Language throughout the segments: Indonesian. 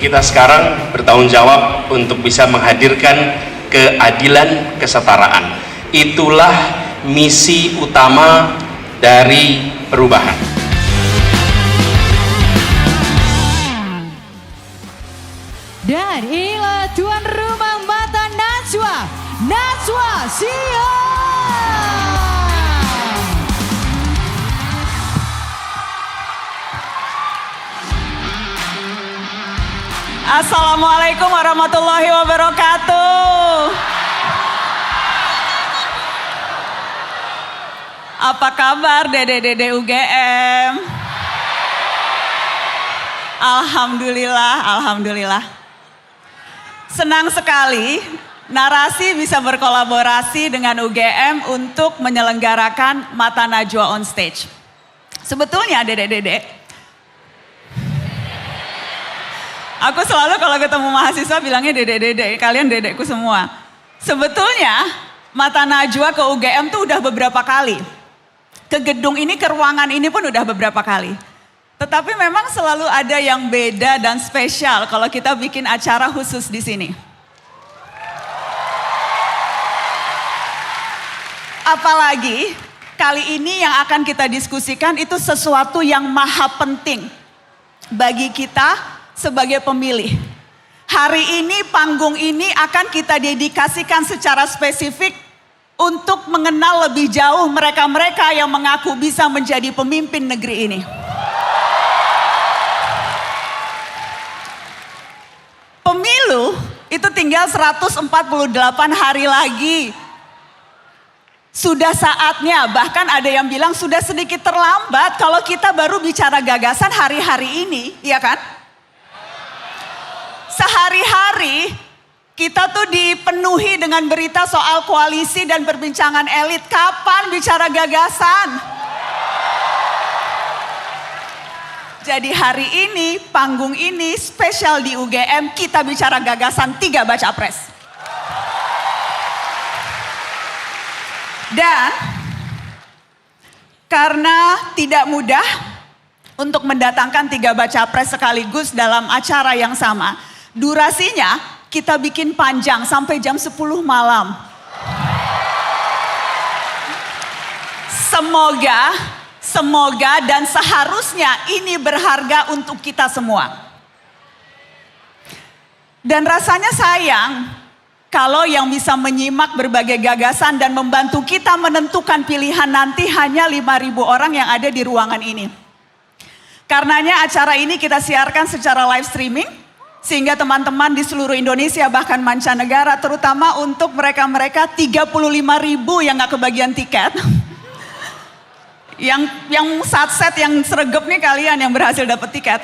kita sekarang bertanggung jawab untuk bisa menghadirkan keadilan, kesetaraan. Itulah misi utama dari perubahan. Dan inilah tuan rumah Mata Najwa, Najwa Shihab. Assalamualaikum warahmatullahi wabarakatuh. Apa kabar Dede-dede UGM? Alhamdulillah, alhamdulillah. Senang sekali Narasi bisa berkolaborasi dengan UGM untuk menyelenggarakan Mata Najwa on Stage. Sebetulnya Dede-dede, aku selalu kalau ketemu mahasiswa bilangnya dede-dede, kalian dedekku semua. Sebetulnya Mata Najwa ke UGM tuh udah beberapa kali. Ke gedung ini, ke ruangan ini pun udah beberapa kali. Tetapi memang selalu ada yang beda dan spesial kalau kita bikin acara khusus di sini. Apalagi kali ini yang akan kita diskusikan itu sesuatu yang maha penting bagi kita sebagai pemilih. Hari ini panggung ini akan kita dedikasikan secara spesifik untuk mengenal lebih jauh mereka-mereka yang mengaku bisa menjadi pemimpin negeri ini. Pemilu itu tinggal 148 hari lagi. Sudah saatnya, bahkan ada yang bilang sudah sedikit terlambat kalau kita baru bicara gagasan hari-hari ini, iya kan? Sehari-hari kita tuh dipenuhi dengan berita soal koalisi dan perbincangan elit. Kapan bicara gagasan? Jadi hari ini, panggung ini spesial di UGM, kita bicara gagasan 3 baca pres. Dan karena tidak mudah untuk mendatangkan 3 baca pres sekaligus dalam acara yang sama, durasinya kita bikin panjang sampai jam 10 malam. Semoga dan seharusnya ini berharga untuk kita semua. Dan rasanya sayang kalau yang bisa menyimak berbagai gagasan dan membantu kita menentukan pilihan nanti hanya 5.000 orang yang ada di ruangan ini. Karenanya acara ini kita siarkan secara live streaming, sehingga teman-teman di seluruh Indonesia bahkan mancanegara, terutama untuk mereka-mereka 35.000 yang gak kebagian tiket. Yang satset, yang sregep nih kalian yang berhasil dapat tiket.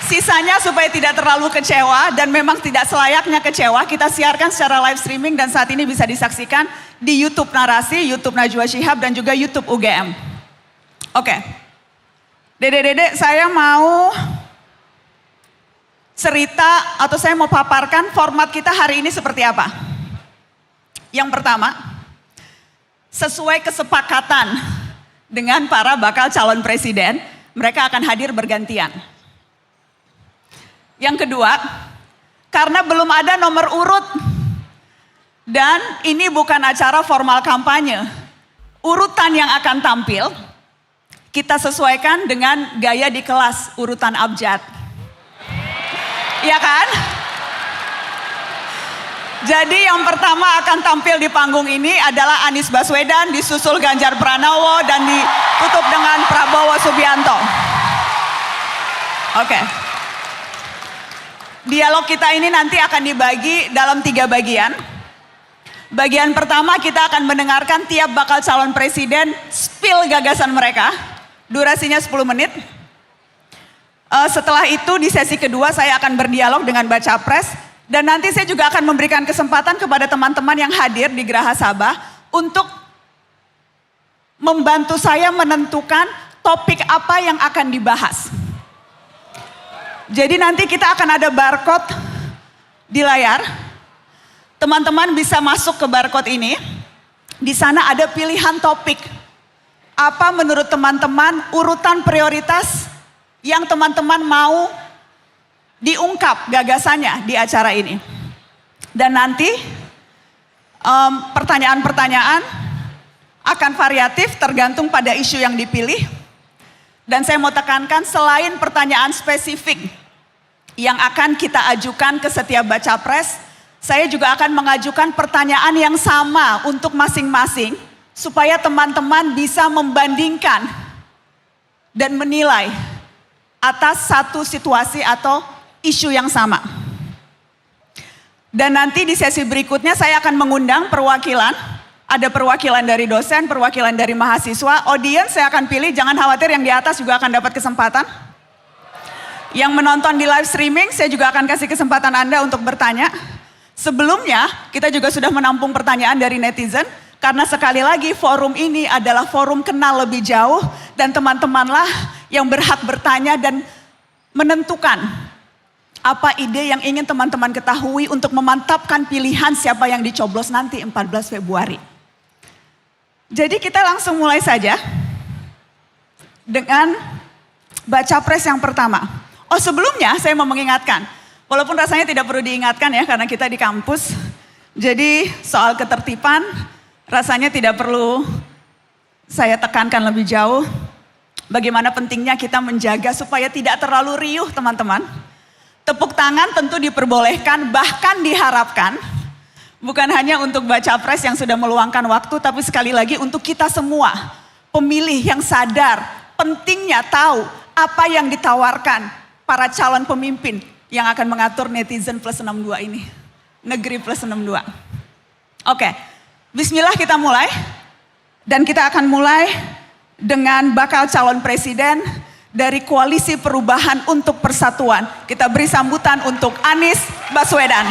Sisanya supaya tidak terlalu kecewa dan memang tidak selayaknya kecewa, kita siarkan secara live streaming dan saat ini bisa disaksikan di YouTube Narasi, YouTube Najwa Shihab dan juga YouTube UGM. Oke. Dede-dede, saya mau cerita atau saya mau paparkan format kita hari ini seperti apa. Yang pertama, sesuai kesepakatan dengan para bakal calon presiden, mereka akan hadir bergantian. Yang kedua, karena belum ada nomor urut dan ini bukan acara formal kampanye, urutan yang akan tampil kita sesuaikan dengan gaya di kelas urutan abjad. Iya kan? Jadi yang pertama akan tampil di panggung ini adalah Anies Baswedan, disusul Ganjar Pranowo dan ditutup dengan Prabowo Subianto. Oke. Dialog kita ini nanti akan dibagi dalam 3 bagian. Bagian pertama kita akan mendengarkan tiap bakal calon presiden spill gagasan mereka. Durasinya 10 menit. Setelah itu di sesi kedua saya akan berdialog dengan baca pres. Dan nanti saya juga akan memberikan kesempatan kepada teman-teman yang hadir di Geraha Sabah untuk membantu saya menentukan topik apa yang akan dibahas. Jadi nanti kita akan ada barcode di layar. Teman-teman bisa masuk ke barcode ini. Di sana ada pilihan topik. Apa menurut teman-teman urutan prioritas yang teman-teman mau diungkap gagasannya di acara ini. Dan nanti pertanyaan-pertanyaan akan variatif tergantung pada isu yang dipilih. Dan saya mau tekankan selain pertanyaan spesifik yang akan kita ajukan ke setiap baca pres, saya juga akan mengajukan pertanyaan yang sama untuk masing-masing supaya teman-teman bisa membandingkan dan menilai atas satu situasi atau isu yang sama. Dan nanti di sesi berikutnya saya akan mengundang perwakilan. Ada perwakilan dari dosen, perwakilan dari mahasiswa. Audiens saya akan pilih, jangan khawatir yang di atas juga akan dapat kesempatan. Yang menonton di live streaming saya juga akan kasih kesempatan Anda untuk bertanya. Sebelumnya kita juga sudah menampung pertanyaan dari netizen. Karena sekali lagi forum ini adalah forum kenal lebih jauh. Dan teman-temanlah yang berhak bertanya dan menentukan apa ide yang ingin teman-teman ketahui untuk memantapkan pilihan siapa yang dicoblos nanti 14 Februari. Jadi kita langsung mulai saja dengan baca pres yang pertama. Oh sebelumnya saya mau mengingatkan, walaupun rasanya tidak perlu diingatkan ya karena kita di kampus. Jadi soal ketertiban rasanya tidak perlu saya tekankan lebih jauh. Bagaimana pentingnya kita menjaga supaya tidak terlalu riuh teman-teman. Tepuk tangan tentu diperbolehkan bahkan diharapkan. Bukan hanya untuk baca pres yang sudah meluangkan waktu, tapi sekali lagi untuk kita semua, pemilih yang sadar, pentingnya tahu apa yang ditawarkan para calon pemimpin yang akan mengatur netizen plus 62 ini. Negeri plus 62. Oke, bismillah kita mulai. Dan kita akan mulai dengan bakal calon presiden dari Koalisi Perubahan untuk Persatuan. Kita beri sambutan untuk Anies Baswedan.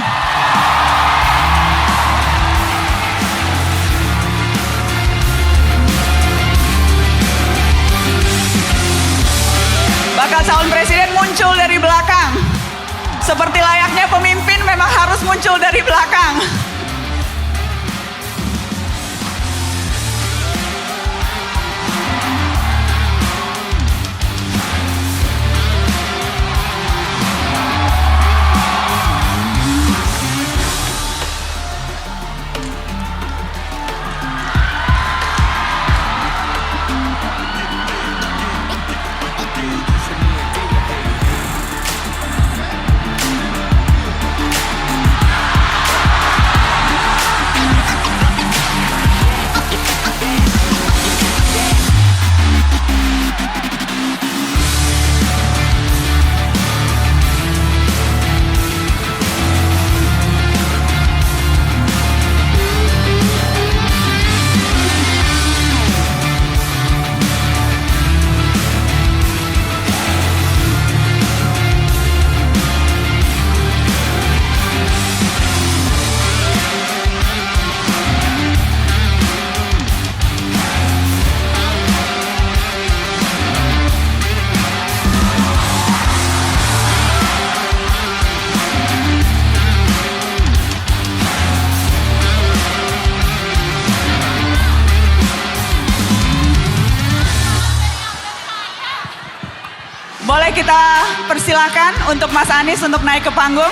Bakal calon presiden muncul dari belakang. Seperti layaknya pemimpin memang harus muncul dari belakang. Boleh kita persilakan untuk Mas Anies untuk naik ke panggung.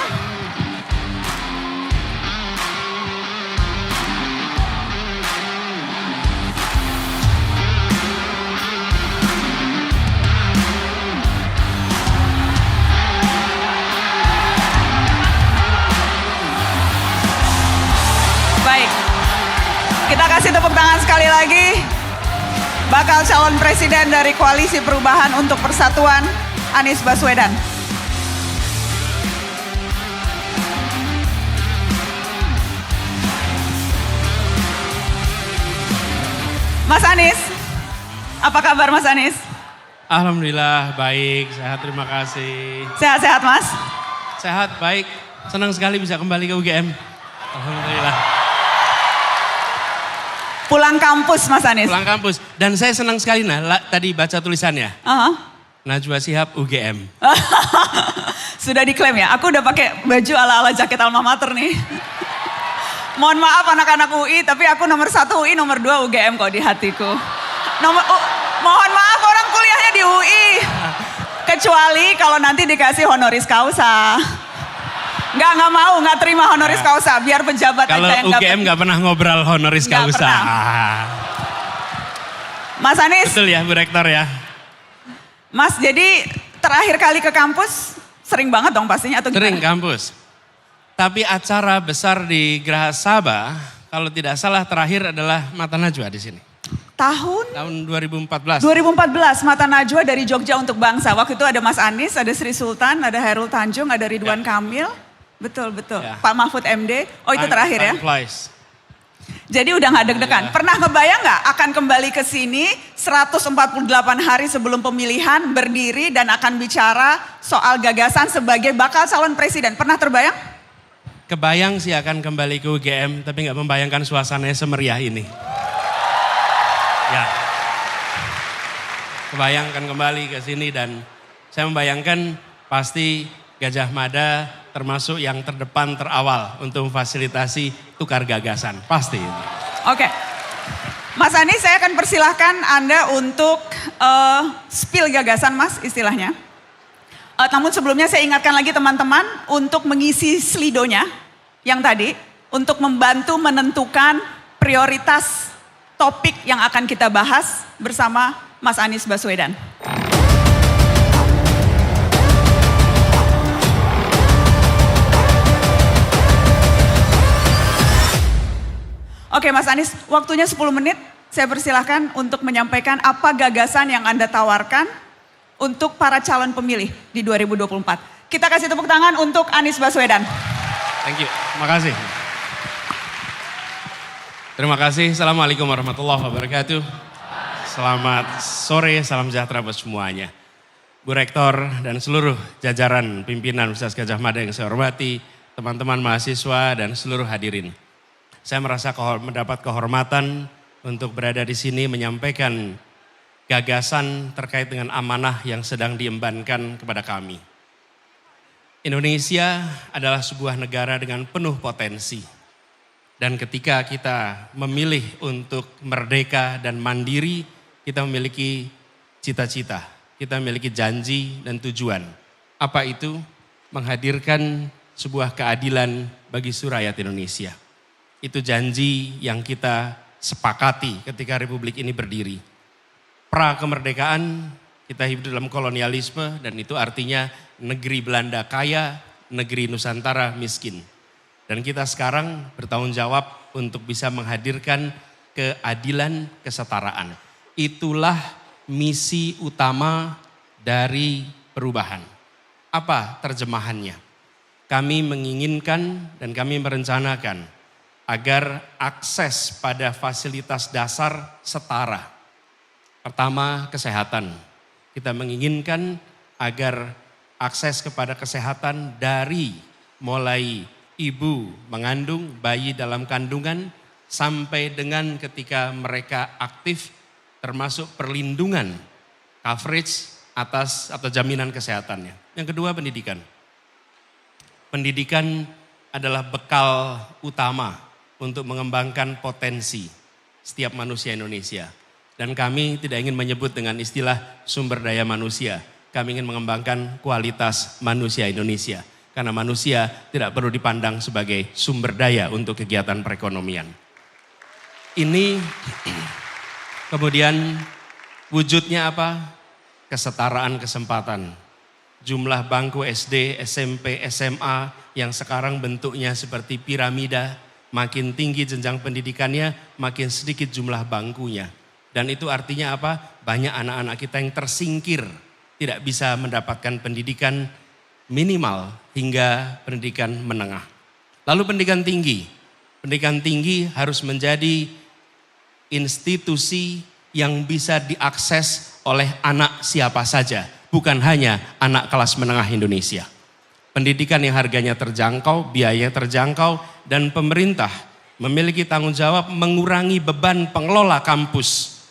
Baik, kita kasih tepuk tangan sekali lagi. Bakal calon presiden dari Koalisi Perubahan untuk Persatuan, Anies Baswedan. Mas Anies, apa kabar Mas Anies? Alhamdulillah baik, sehat, terima kasih. Sehat-sehat Mas? Sehat, baik, senang sekali bisa kembali ke UGM. Alhamdulillah. Pulang kampus Mas Anies? Pulang kampus, dan saya senang sekali tadi baca tulisannya. Najwa Shihab UGM. Sudah diklaim ya, aku udah pakai baju ala-ala jaket alma mater nih. Mohon maaf anak-anak UI, tapi aku nomor 1 UI, nomor 2 UGM kok di hatiku. Mohon maaf orang kuliahnya di UI. Kecuali kalau nanti dikasih honoris causa. Nggak mau, nggak terima honoris causa. Biar pejabat Kalau aja yang UGM nggak pernah ngobrol honoris Nggak causa. pernah. Mas Anies. Betul ya Bu Rektor ya. Mas, jadi terakhir kali ke kampus sering banget dong pastinya atau Sering gimana? kampus. Tapi acara besar di Geraha Sabah, kalau tidak salah terakhir adalah Mata Najwa di sini. Tahun 2014. 2014 Mata Najwa dari Jogja untuk Bangsa. Waktu itu ada Mas Anies, ada Sri Sultan, ada Hairul Tanjung, ada Ridwan Kamil. Betul. Ya. Pak Mahfud MD. Oh itu terakhir ya. Time flies. Jadi udah gak deg-degan. Pernah ngebayang gak akan kembali ke sini 148 hari sebelum pemilihan berdiri dan akan bicara soal gagasan sebagai bakal calon presiden. Pernah terbayang? Kebayang sih akan kembali ke UGM, tapi nggak membayangkan suasananya semeriah ini. Ya. Kebayangkan kembali ke sini dan saya membayangkan pasti Gajah Mada termasuk yang terdepan terawal untuk memfasilitasi tukar gagasan. Pasti. Oke. Mas Anies, saya akan persilahkan Anda untuk spill gagasan Mas istilahnya. Namun sebelumnya saya ingatkan lagi teman-teman untuk mengisi slidonya yang tadi. Untuk membantu menentukan prioritas topik yang akan kita bahas bersama Mas Anies Baswedan. Oke Mas Anies, waktunya 10 menit. Saya persilahkan untuk menyampaikan apa gagasan yang Anda tawarkan untuk para calon pemilih di 2024. Kita kasih tepuk tangan untuk Anies Baswedan. Thank you, makasih. Terima kasih, Assalamualaikum warahmatullahi wabarakatuh. Selamat sore, salam sejahtera buat semuanya. Bu Rektor dan seluruh jajaran pimpinan Universitas Gajah Mada yang saya hormati, teman-teman mahasiswa dan seluruh hadirin. Saya merasa mendapat kehormatan untuk berada di sini menyampaikan gagasan terkait dengan amanah yang sedang diembankan kepada kami. Indonesia adalah sebuah negara dengan penuh potensi. Dan ketika kita memilih untuk merdeka dan mandiri, kita memiliki cita-cita, kita memiliki janji dan tujuan. Apa itu? Menghadirkan sebuah keadilan bagi seluruh rakyat Indonesia. Itu janji yang kita sepakati ketika Republik ini berdiri. Pra kemerdekaan kita hidup dalam kolonialisme dan itu artinya negeri Belanda kaya, negeri Nusantara miskin. Dan kita sekarang bertanggung jawab untuk bisa menghadirkan keadilan, kesetaraan. Itulah misi utama dari perubahan. Apa terjemahannya? Kami menginginkan dan kami merencanakan agar akses pada fasilitas dasar setara. Pertama, kesehatan. Kita menginginkan agar akses kepada kesehatan dari mulai ibu mengandung, bayi dalam kandungan, sampai dengan ketika mereka aktif, termasuk perlindungan, coverage atas atau jaminan kesehatannya. Yang kedua, pendidikan. Pendidikan adalah bekal utama untuk mengembangkan potensi setiap manusia Indonesia. Dan kami tidak ingin menyebut dengan istilah sumber daya manusia. Kami ingin mengembangkan kualitas manusia Indonesia. Karena manusia tidak perlu dipandang sebagai sumber daya untuk kegiatan perekonomian. Ini kemudian wujudnya apa? Kesetaraan kesempatan. Jumlah bangku SD, SMP, SMA yang sekarang bentuknya seperti piramida, makin tinggi jenjang pendidikannya, makin sedikit jumlah bangkunya. Dan itu artinya apa? Banyak anak-anak kita yang tersingkir, tidak bisa mendapatkan pendidikan minimal hingga pendidikan menengah. Lalu pendidikan tinggi. Pendidikan tinggi harus menjadi institusi yang bisa diakses oleh anak siapa saja, bukan hanya anak kelas menengah Indonesia. Pendidikan yang harganya terjangkau, biaya terjangkau, dan pemerintah memiliki tanggung jawab mengurangi beban pengelola kampus.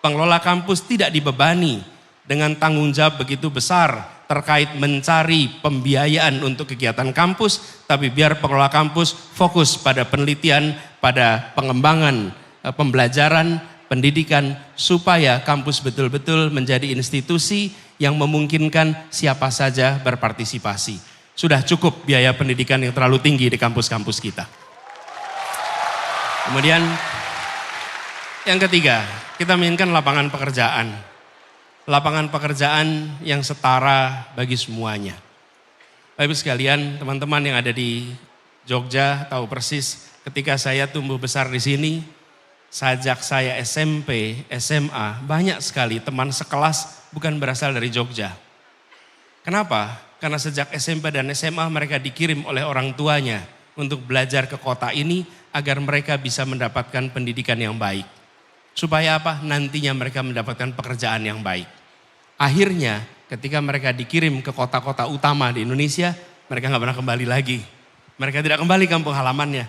Pengelola kampus tidak dibebani dengan tanggung jawab begitu besar terkait mencari pembiayaan untuk kegiatan kampus, tapi biar pengelola kampus fokus pada penelitian, pada pengembangan pembelajaran, pendidikan supaya kampus betul-betul menjadi institusi yang memungkinkan siapa saja berpartisipasi. Sudah cukup biaya pendidikan yang terlalu tinggi di kampus-kampus kita. Kemudian yang ketiga, kita menginginkan lapangan pekerjaan. Lapangan pekerjaan yang setara bagi semuanya. Bapak Ibu sekalian, teman-teman yang ada di Jogja tahu persis ketika saya tumbuh besar di sini, sejak saya SMP, SMA, banyak sekali teman sekelas bukan berasal dari Jogja. Kenapa? Karena sejak SMP dan SMA mereka dikirim oleh orang tuanya untuk belajar ke kota ini agar mereka bisa mendapatkan pendidikan yang baik. Supaya apa? Nantinya mereka mendapatkan pekerjaan yang baik. Akhirnya ketika mereka dikirim ke kota-kota utama di Indonesia, mereka nggak pernah kembali lagi. Mereka tidak kembali kampung halamannya.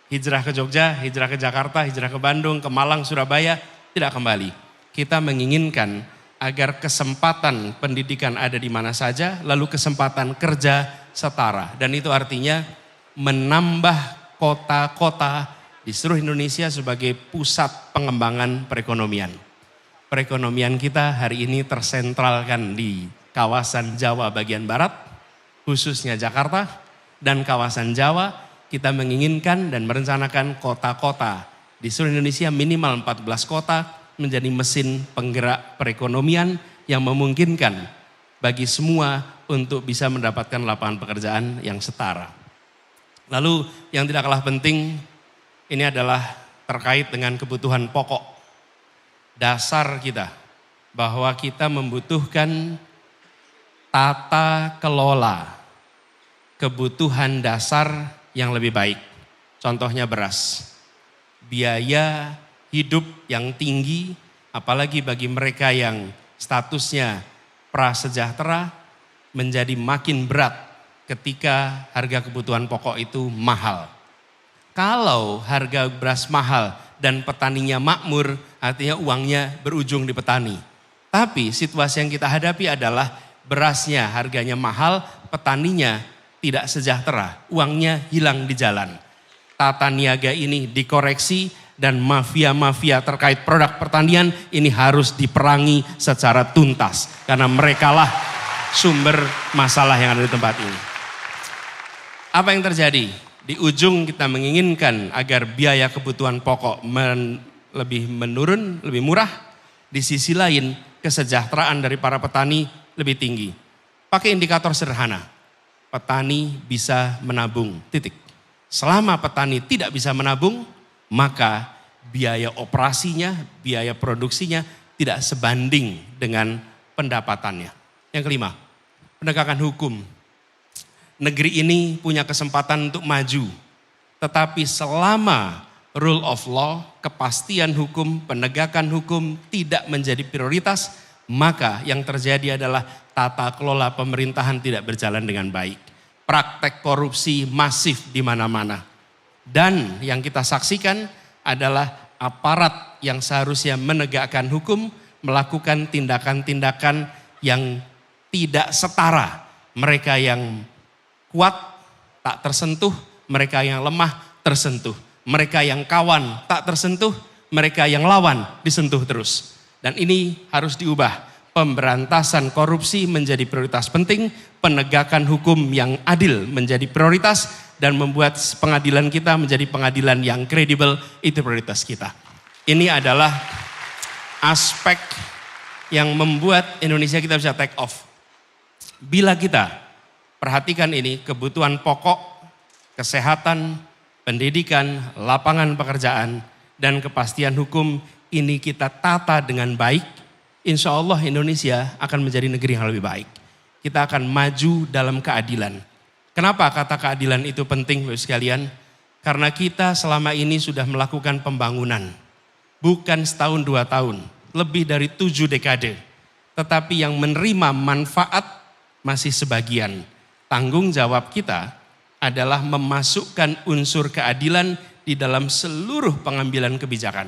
Hijrah ke Jogja, hijrah ke Jakarta, hijrah ke Bandung, ke Malang, Surabaya, tidak kembali. Kita menginginkan agar kesempatan pendidikan ada di mana saja, lalu kesempatan kerja setara. Dan itu artinya menambah kota-kota di seluruh Indonesia sebagai pusat pengembangan perekonomian. Perekonomian kita hari ini tersentralkan di kawasan Jawa bagian barat, khususnya Jakarta, dan kawasan Jawa. Kita menginginkan dan merencanakan kota-kota di seluruh Indonesia minimal 14 kota menjadi mesin penggerak perekonomian yang memungkinkan bagi semua untuk bisa mendapatkan lapangan pekerjaan yang setara. Lalu yang tidak kalah penting, ini adalah terkait dengan kebutuhan pokok dasar kita. Bahwa kita membutuhkan tata kelola kebutuhan dasar yang lebih baik. Contohnya beras. Biaya hidup yang tinggi, apalagi bagi mereka yang statusnya prasejahtera, menjadi makin berat ketika harga kebutuhan pokok itu mahal. Kalau harga beras mahal dan petaninya makmur, artinya uangnya berujung di petani. Tapi situasi yang kita hadapi adalah berasnya harganya mahal, petaninya tidak sejahtera, uangnya hilang di jalan. Tata niaga ini dikoreksi dan mafia-mafia terkait produk pertanian ini harus diperangi secara tuntas. Karena merekalah sumber masalah yang ada di tempat ini. Apa yang terjadi? Di ujung kita menginginkan agar biaya kebutuhan pokok lebih menurun, lebih murah. Di sisi lain kesejahteraan dari para petani lebih tinggi. Pakai indikator sederhana, petani bisa menabung, titik. Selama petani tidak bisa menabung, maka biaya operasinya, biaya produksinya tidak sebanding dengan pendapatannya. Yang kelima, penegakan hukum. Negeri ini punya kesempatan untuk maju. Tetapi selama rule of law, kepastian hukum, penegakan hukum tidak menjadi prioritas, maka yang terjadi adalah tata kelola pemerintahan tidak berjalan dengan baik. Praktek korupsi masif di mana-mana. Dan yang kita saksikan adalah aparat yang seharusnya menegakkan hukum, melakukan tindakan-tindakan yang tidak setara. Mereka yang kuat tak tersentuh, mereka yang lemah tersentuh. Mereka yang kawan tak tersentuh, mereka yang lawan disentuh terus. Dan ini harus diubah. Pemberantasan korupsi menjadi prioritas penting, penegakan hukum yang adil menjadi prioritas, dan membuat pengadilan kita menjadi pengadilan yang kredibel, itu prioritas kita. Ini adalah aspek yang membuat Indonesia kita bisa take off. Bila kita perhatikan ini, kebutuhan pokok, kesehatan, pendidikan, lapangan pekerjaan, dan kepastian hukum ini kita tata dengan baik, insya Allah Indonesia akan menjadi negeri yang lebih baik. Kita akan maju dalam keadilan. Kenapa kata keadilan itu penting Bapak sekalian? Karena kita selama ini sudah melakukan pembangunan. Bukan setahun 2 tahun, lebih dari 7 dekade. Tetapi yang menerima manfaat masih sebagian. Tanggung jawab kita adalah memasukkan unsur keadilan di dalam seluruh pengambilan kebijakan.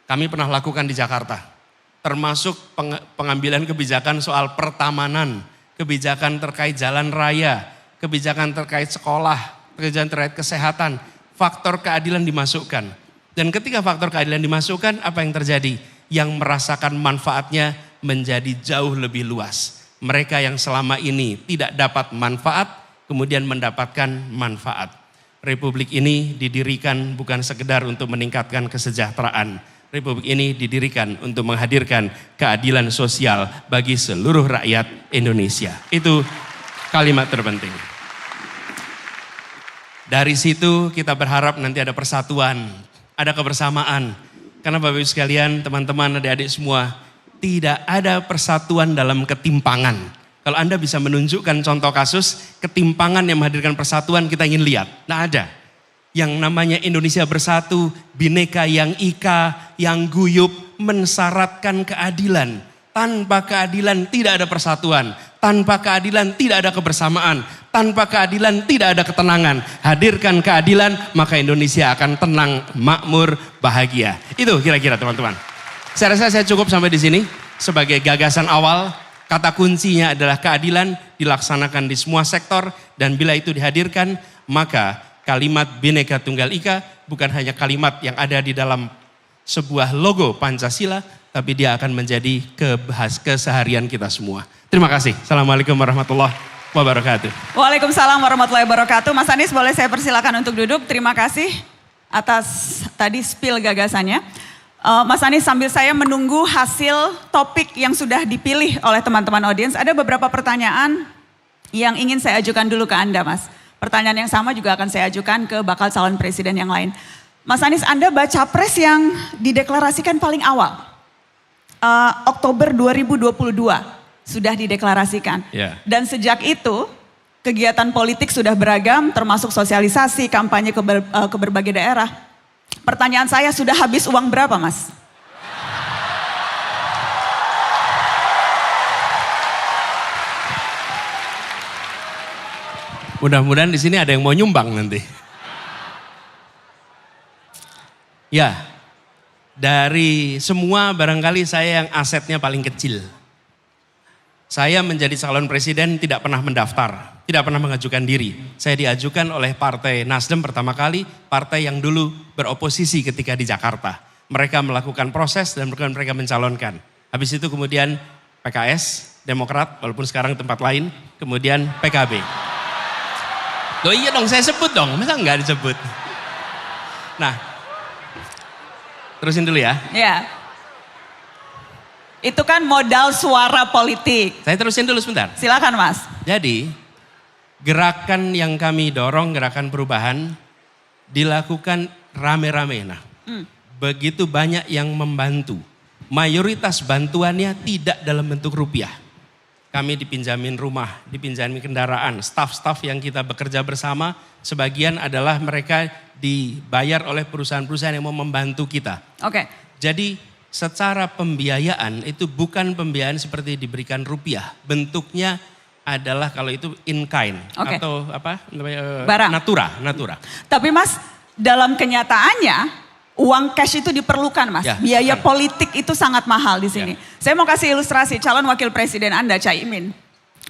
Kami pernah lakukan di Jakarta, termasuk pengambilan kebijakan soal pertamanan, kebijakan terkait jalan raya, kebijakan terkait sekolah, kebijakan terkait kesehatan, faktor keadilan dimasukkan. Dan ketika faktor keadilan dimasukkan, apa yang terjadi? Yang merasakan manfaatnya menjadi jauh lebih luas. Mereka yang selama ini tidak dapat manfaat, kemudian mendapatkan manfaat. Republik ini didirikan bukan sekedar untuk meningkatkan kesejahteraan. Republik ini didirikan untuk menghadirkan keadilan sosial bagi seluruh rakyat Indonesia. Itu kalimat terpenting. Dari situ kita berharap nanti ada persatuan, ada kebersamaan. Karena Bapak Ibu sekalian, teman-teman, adik-adik semua, tidak ada persatuan dalam ketimpangan. Kalau Anda bisa menunjukkan contoh kasus ketimpangan yang menghadirkan persatuan, kita ingin lihat. Nah ada. Yang namanya Indonesia Bersatu, Bhinneka yang ika, yang guyup, mensyaratkan keadilan. Tanpa keadilan tidak ada persatuan. Tanpa keadilan tidak ada kebersamaan. Tanpa keadilan tidak ada ketenangan. Hadirkan keadilan, maka Indonesia akan tenang, makmur, bahagia. Itu kira-kira teman-teman. Saya rasa saya cukup sampai di sini. Sebagai gagasan awal, kata kuncinya adalah keadilan dilaksanakan di semua sektor. Dan bila itu dihadirkan, maka kalimat Bhinneka Tunggal Ika bukan hanya kalimat yang ada di dalam sebuah logo Pancasila, tapi dia akan menjadi keseharian kita semua. Terima kasih. Assalamualaikum warahmatullahi wabarakatuh. Waalaikumsalam warahmatullahi wabarakatuh. Mas Anies boleh saya persilakan untuk duduk. Terima kasih atas tadi spill gagasannya. Mas Anies, sambil saya menunggu hasil topik yang sudah dipilih oleh teman-teman audiens, ada beberapa pertanyaan yang ingin saya ajukan dulu ke Anda, Mas. Pertanyaan yang sama juga akan saya ajukan ke bakal calon presiden yang lain. Mas Anies, Anda baca pres yang dideklarasikan paling awal. Oktober 2022 sudah dideklarasikan. Yeah. Dan sejak itu kegiatan politik sudah beragam, termasuk sosialisasi, kampanye ke berbagai daerah. Pertanyaan saya, sudah habis uang berapa, Mas? Mudah-mudahan di sini ada yang mau nyumbang nanti. Ya. Dari semua barangkali saya yang asetnya paling kecil. Saya menjadi calon presiden tidak pernah mendaftar, tidak pernah mengajukan diri. Saya diajukan oleh Partai Nasdem pertama kali, partai yang dulu beroposisi ketika di Jakarta. Mereka melakukan proses dan mereka mencalonkan. Habis itu kemudian PKS, Demokrat, walaupun sekarang tempat lain, kemudian PKB. Loh iya dong, saya sebut dong, masa enggak disebut? Nah, terusin dulu ya. Ya. Itu kan modal suara politik. Saya terusin dulu sebentar. Silakan, Mas. Jadi gerakan yang kami dorong, gerakan perubahan dilakukan rame-rame. Nah, begitu banyak yang membantu. Mayoritas bantuannya tidak dalam bentuk rupiah. Kami dipinjamin rumah, dipinjamin kendaraan, staf-staf yang kita bekerja bersama, sebagian adalah mereka dibayar oleh perusahaan-perusahaan yang mau membantu kita. Oke. Jadi secara pembiayaan itu bukan pembiayaan seperti diberikan rupiah. Bentuknya adalah kalau itu in kind. Oke. Atau apa namanya? Barang. Natura. Tapi Mas, dalam kenyataannya uang cash itu diperlukan, Mas. Ya, Biaya kan. politik itu sangat mahal di sini. Ya. Saya mau kasih ilustrasi, calon wakil presiden Anda, Caimin,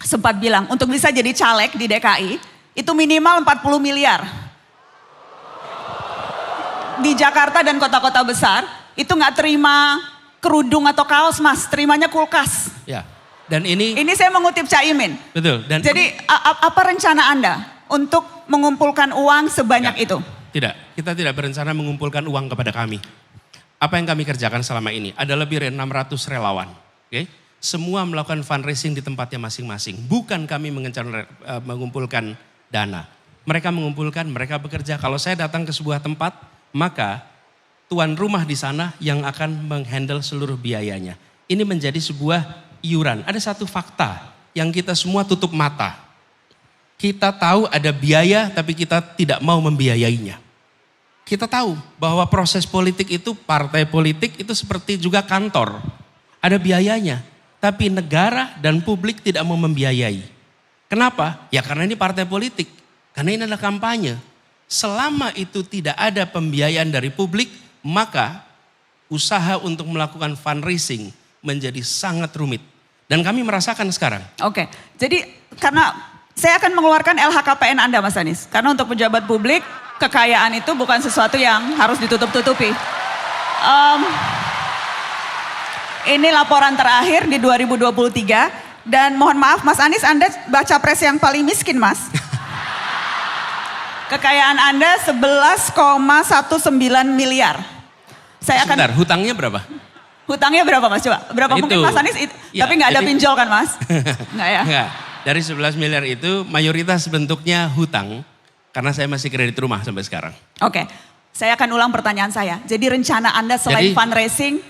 sempat bilang untuk bisa jadi caleg di DKI itu minimal 40 miliar. Di Jakarta dan kota-kota besar itu nggak terima kerudung atau kaos, Mas, terimanya kulkas. Ya. Dan ini saya mengutip Caimin. betul. Dan Jadi apa rencana Anda untuk mengumpulkan uang sebanyak itu? Tidak, kita tidak berencana mengumpulkan uang kepada kami. Apa yang kami kerjakan selama ini? Ada lebih dari 600 relawan. Okay? Semua melakukan fundraising di tempatnya masing-masing. Bukan kami mengumpulkan dana. Mereka mengumpulkan, mereka bekerja. Kalau saya datang ke sebuah tempat, maka tuan rumah di sana yang akan menghandle seluruh biayanya. Ini menjadi sebuah iuran. Ada satu fakta yang kita semua tutup mata. Kita tahu ada biaya tapi kita tidak mau membiayainya. Kita tahu bahwa proses politik itu, partai politik itu seperti juga kantor. Ada biayanya, tapi negara dan publik tidak mau membiayai. Kenapa? Ya karena ini partai politik, karena ini adalah kampanye. Selama itu tidak ada pembiayaan dari publik, maka usaha untuk melakukan fundraising menjadi sangat rumit. Dan kami merasakan sekarang. Oke, jadi karena saya akan mengeluarkan LHKPN Anda, Mas Anies. Karena untuk pejabat publik kekayaan itu bukan sesuatu yang harus ditutup-tutupi. Ini laporan terakhir di 2023 dan mohon maaf Mas Anies, Anda baca pres yang paling miskin Mas. Kekayaan Anda 11,19 miliar. Sebentar, hutangnya berapa? Hutangnya berapa Mas? Coba, berapa Itu. mungkin Mas Anies? Ya, tapi nggak ada jadi- pinjol kan Mas? Nggak ya? Enggak, dari 11 miliar itu mayoritas bentuknya hutang karena saya masih kredit rumah sampai sekarang. Oke, saya akan ulang pertanyaan saya. Jadi rencana Anda selain Jadi- fundraising,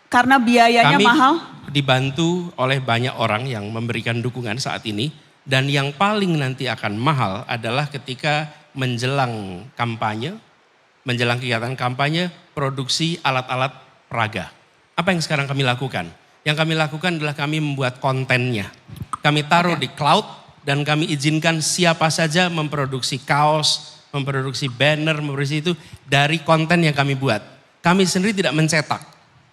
karena biayanya Kami mahal? dibantu oleh banyak orang yang memberikan dukungan saat ini. Dan yang paling nanti akan mahal adalah ketika menjelang kampanye, menjelang kegiatan kampanye, produksi alat-alat peraga. Apa yang sekarang kami lakukan? Yang kami lakukan adalah kami membuat kontennya. Kami taruh di cloud dan kami izinkan siapa saja memproduksi kaos, memproduksi banner, memproduksi itu dari konten yang kami buat. Kami sendiri tidak mencetak.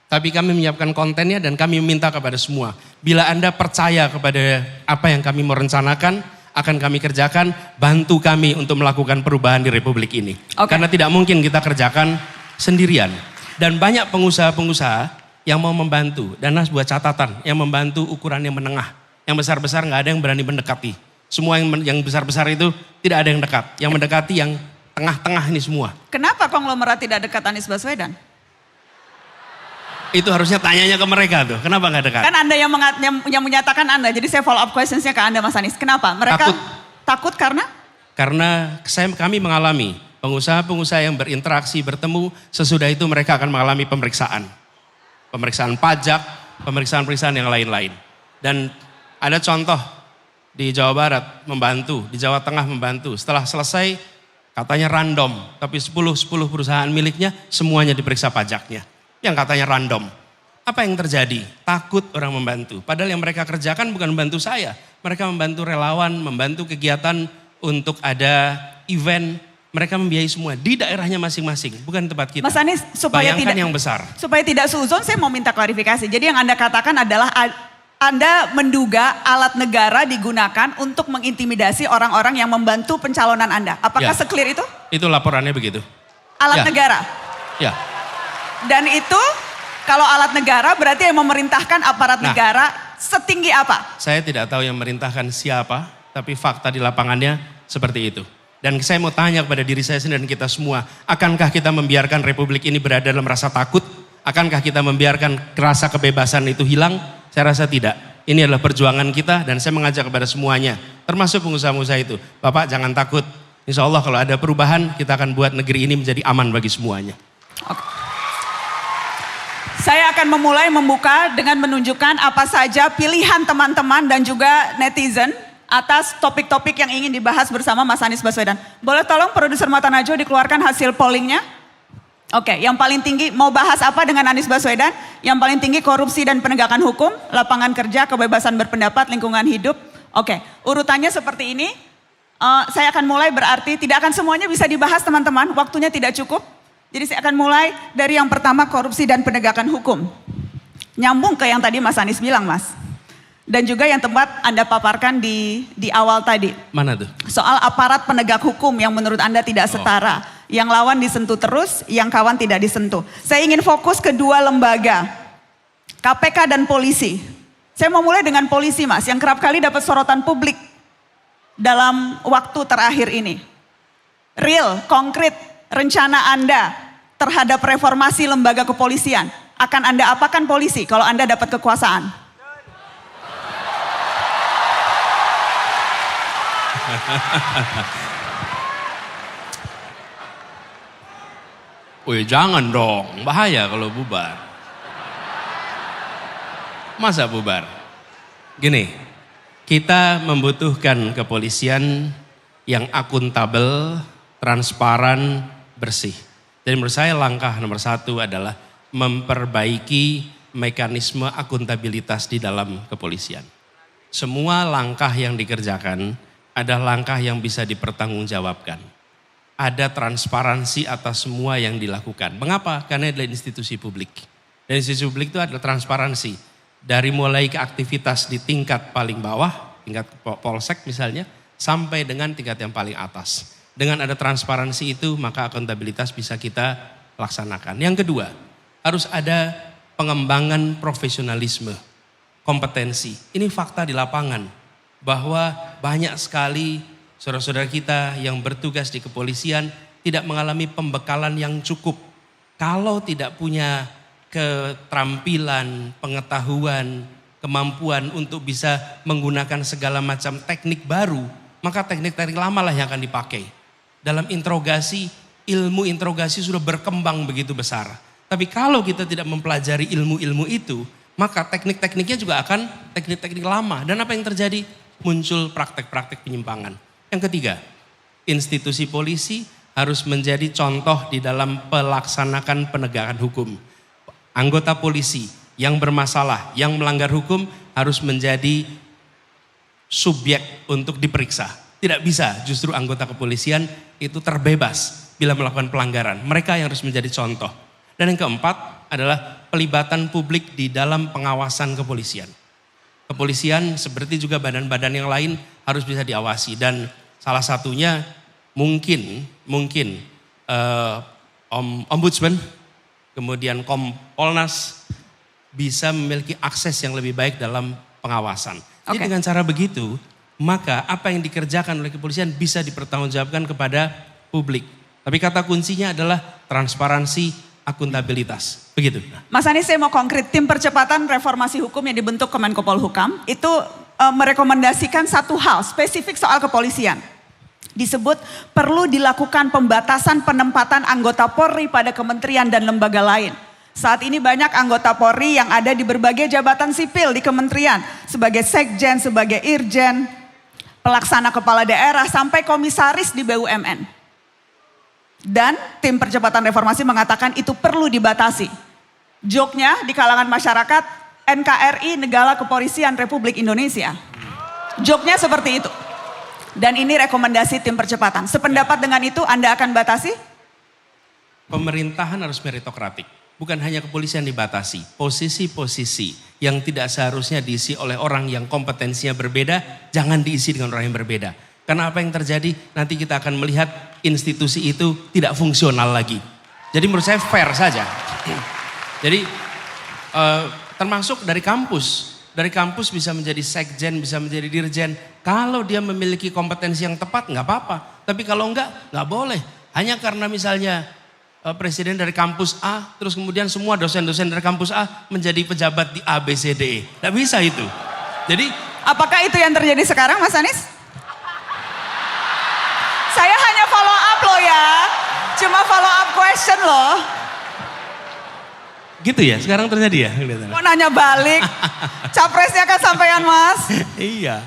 Tapi kami menyiapkan kontennya dan kami meminta kepada semua. Bila Anda percaya kepada apa yang kami mau rencanakan, akan kami kerjakan, bantu kami untuk melakukan perubahan di Republik ini. Oke. Karena tidak mungkin kita kerjakan sendirian. Dan banyak pengusaha-pengusaha yang mau membantu. Dan Nas buat catatan, yang membantu ukuran yang menengah. Yang besar-besar nggak ada yang berani mendekati. Semua yang besar-besar itu tidak ada yang dekat. Yang mendekati yang tengah-tengah ini semua. Kenapa konglomerat tidak dekat Anies Baswedan? Itu harusnya tanyanya ke mereka tuh. Kenapa nggak dekat? Kan Anda yang menyatakan Anda, jadi saya follow up questionsnya ke Anda Mas Anies. Kenapa? Mereka takut karena? Karena kami mengalami pengusaha-pengusaha yang berinteraksi, bertemu, sesudah itu mereka akan mengalami pemeriksaan. Pemeriksaan pajak, pemeriksaan-pemeriksaan yang lain-lain. Dan ada contoh di Jawa Barat membantu, di Jawa Tengah membantu. Setelah selesai katanya random, tapi 10 perusahaan miliknya semuanya diperiksa pajaknya. Yang katanya random. Apa yang terjadi? Takut orang membantu. Padahal yang mereka kerjakan bukan membantu saya. Mereka membantu relawan, membantu kegiatan untuk ada event. Mereka membiayai semua di daerahnya masing-masing, bukan tempat kita. Mas Anies, supaya Bayangkan tidak yang besar. Supaya tidak suzon, saya mau minta klarifikasi. Jadi yang Anda katakan adalah Anda menduga alat negara digunakan untuk mengintimidasi orang-orang yang membantu pencalonan Anda. Apakah Ya. seklir itu? Itu laporannya begitu. Alat Ya. negara. Ya. Dan itu kalau alat negara berarti yang memerintahkan aparat Nah. negara setinggi apa? Saya tidak tahu yang merintahkan siapa, tapi fakta di lapangannya seperti itu. Dan saya mau tanya kepada diri saya sendiri dan kita semua, akankah kita membiarkan Republik ini berada dalam rasa takut? Akankah kita membiarkan rasa kebebasan itu hilang? Saya rasa tidak. Ini adalah perjuangan kita dan saya mengajak kepada semuanya, termasuk pengusaha-pengusaha itu. Bapak jangan takut, insya Allah kalau ada perubahan kita akan buat negeri ini menjadi aman bagi semuanya. Oke. Saya akan memulai membuka dengan menunjukkan apa saja pilihan teman-teman dan juga netizen atas topik-topik yang ingin dibahas bersama Mas Anies Baswedan. Boleh tolong produser Mata Najwa dikeluarkan hasil pollingnya? Oke, yang paling tinggi mau bahas apa dengan Anies Baswedan? Yang paling tinggi korupsi dan penegakan hukum, lapangan kerja, kebebasan berpendapat, lingkungan hidup. Oke, urutannya seperti ini. Saya akan mulai berarti tidak akan semuanya bisa dibahas teman-teman, waktunya tidak cukup. Jadi saya akan mulai dari yang pertama korupsi dan penegakan hukum. Nyambung ke yang tadi Mas Anies bilang Mas. Dan juga yang tempat Anda paparkan di awal tadi. Mana tuh? Soal aparat penegak hukum yang menurut Anda tidak setara. Yang lawan disentuh terus, yang kawan tidak disentuh. Saya ingin fokus ke dua lembaga. KPK dan polisi. Saya mau mulai dengan polisi Mas, yang kerap kali dapat sorotan publik dalam waktu terakhir ini. Real, konkret, rencana Anda terhadap reformasi lembaga kepolisian. Akan Anda apakan polisi kalau Anda dapat kekuasaan? Wih jangan dong, bahaya kalau bubar. Masa bubar? Gini, kita membutuhkan kepolisian yang akuntabel, transparan, bersih. Jadi menurut saya langkah nomor 1 adalah memperbaiki mekanisme akuntabilitas di dalam kepolisian. Semua langkah yang dikerjakan adalah langkah yang bisa dipertanggungjawabkan. Ada transparansi atas semua yang dilakukan. Mengapa? Karena adalah institusi publik. Dan institusi publik itu adalah transparansi. Dari mulai ke aktivitas di tingkat paling bawah, tingkat polsek misalnya, sampai dengan tingkat yang paling atas. Dengan ada transparansi itu, maka akuntabilitas bisa kita laksanakan. Yang kedua, harus ada pengembangan profesionalisme, kompetensi. Ini fakta di lapangan, bahwa banyak sekali saudara-saudara kita yang bertugas di kepolisian tidak mengalami pembekalan yang cukup. Kalau tidak punya keterampilan, pengetahuan, kemampuan untuk bisa menggunakan segala macam teknik baru, maka teknik-teknik lama lah yang akan dipakai. Dalam interogasi, ilmu interogasi sudah berkembang begitu besar. Tapi kalau kita tidak mempelajari ilmu-ilmu itu, maka teknik-tekniknya juga akan teknik-teknik lama. Dan apa yang terjadi? Muncul praktek-praktek penyimpangan. Yang ketiga, institusi polisi harus menjadi contoh di dalam pelaksanakan penegakan hukum. Anggota polisi yang bermasalah, yang melanggar hukum harus menjadi subjek untuk diperiksa. Tidak bisa justru anggota kepolisian itu terbebas bila melakukan pelanggaran. Mereka yang harus menjadi contoh. Dan yang keempat adalah pelibatan publik di dalam pengawasan kepolisian. Kepolisian seperti juga badan-badan yang lain harus bisa diawasi. Dan salah satunya mungkin Ombudsman, kemudian Kompolnas bisa memiliki akses yang lebih baik dalam pengawasan. Jadi dengan cara begitu, maka apa yang dikerjakan oleh kepolisian bisa dipertanggungjawabkan kepada publik. Tapi kata kuncinya adalah transparansi, akuntabilitas. Begitu. Mas Anies, saya mau konkret. Tim percepatan reformasi hukum yang dibentuk Kemenko Polhukam itu merekomendasikan satu hal spesifik soal kepolisian. Disebut perlu dilakukan pembatasan penempatan anggota Polri pada kementerian dan lembaga lain. Saat ini banyak anggota Polri yang ada di berbagai jabatan sipil di kementerian. Sebagai sekjen, sebagai irjen, pelaksana kepala daerah, sampai komisaris di BUMN. Dan tim percepatan reformasi mengatakan itu perlu dibatasi. Joknya di kalangan masyarakat, NKRI Negara Kepolisian Republik Indonesia. Joknya seperti itu. Dan ini rekomendasi tim percepatan. Sependapat dengan itu Anda akan batasi? Pemerintahan harus meritokratik. Bukan hanya kepolisian dibatasi. Posisi-posisi yang tidak seharusnya diisi oleh orang yang kompetensinya berbeda, jangan diisi dengan orang yang berbeda. Karena apa yang terjadi, nanti kita akan melihat institusi itu tidak fungsional lagi. Jadi menurut saya fair saja. Jadi termasuk dari kampus. Dari kampus bisa menjadi sekjen, bisa menjadi dirjen. Kalau dia memiliki kompetensi yang tepat nggak apa-apa. Tapi kalau nggak boleh. Hanya karena misalnya presiden dari kampus A, terus kemudian semua dosen-dosen dari kampus A menjadi pejabat di A, B, C, D, E. Nggak bisa itu. Jadi apakah itu yang terjadi sekarang, Mas Anies? Saya hanya follow up loh ya. Cuma follow up question loh. gitu ya, sekarang terjadi ya? Mau nanya balik, capresnya kan sampean Mas. Iya,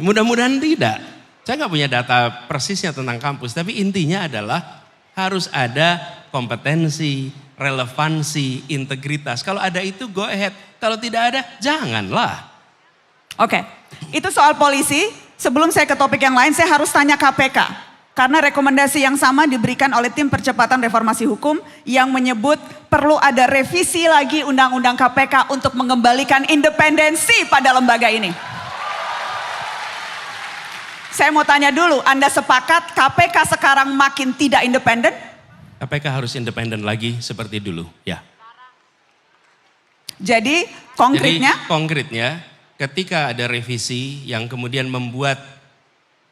mudah-mudahan tidak. Saya nggak punya data persisnya tentang kampus, tapi intinya adalah harus ada kompetensi, relevansi, integritas. Kalau ada itu go ahead, kalau tidak ada janganlah. Oke, itu soal polisi. Sebelum saya ke topik yang lain, saya harus tanya KPK. Karena rekomendasi yang sama diberikan oleh tim percepatan reformasi hukum yang menyebut perlu ada revisi lagi undang-undang KPK untuk mengembalikan independensi pada lembaga ini. Saya mau tanya dulu, Anda sepakat KPK sekarang makin tidak independen? KPK harus independen lagi seperti dulu, ya. Jadi konkretnya ketika ada revisi yang kemudian membuat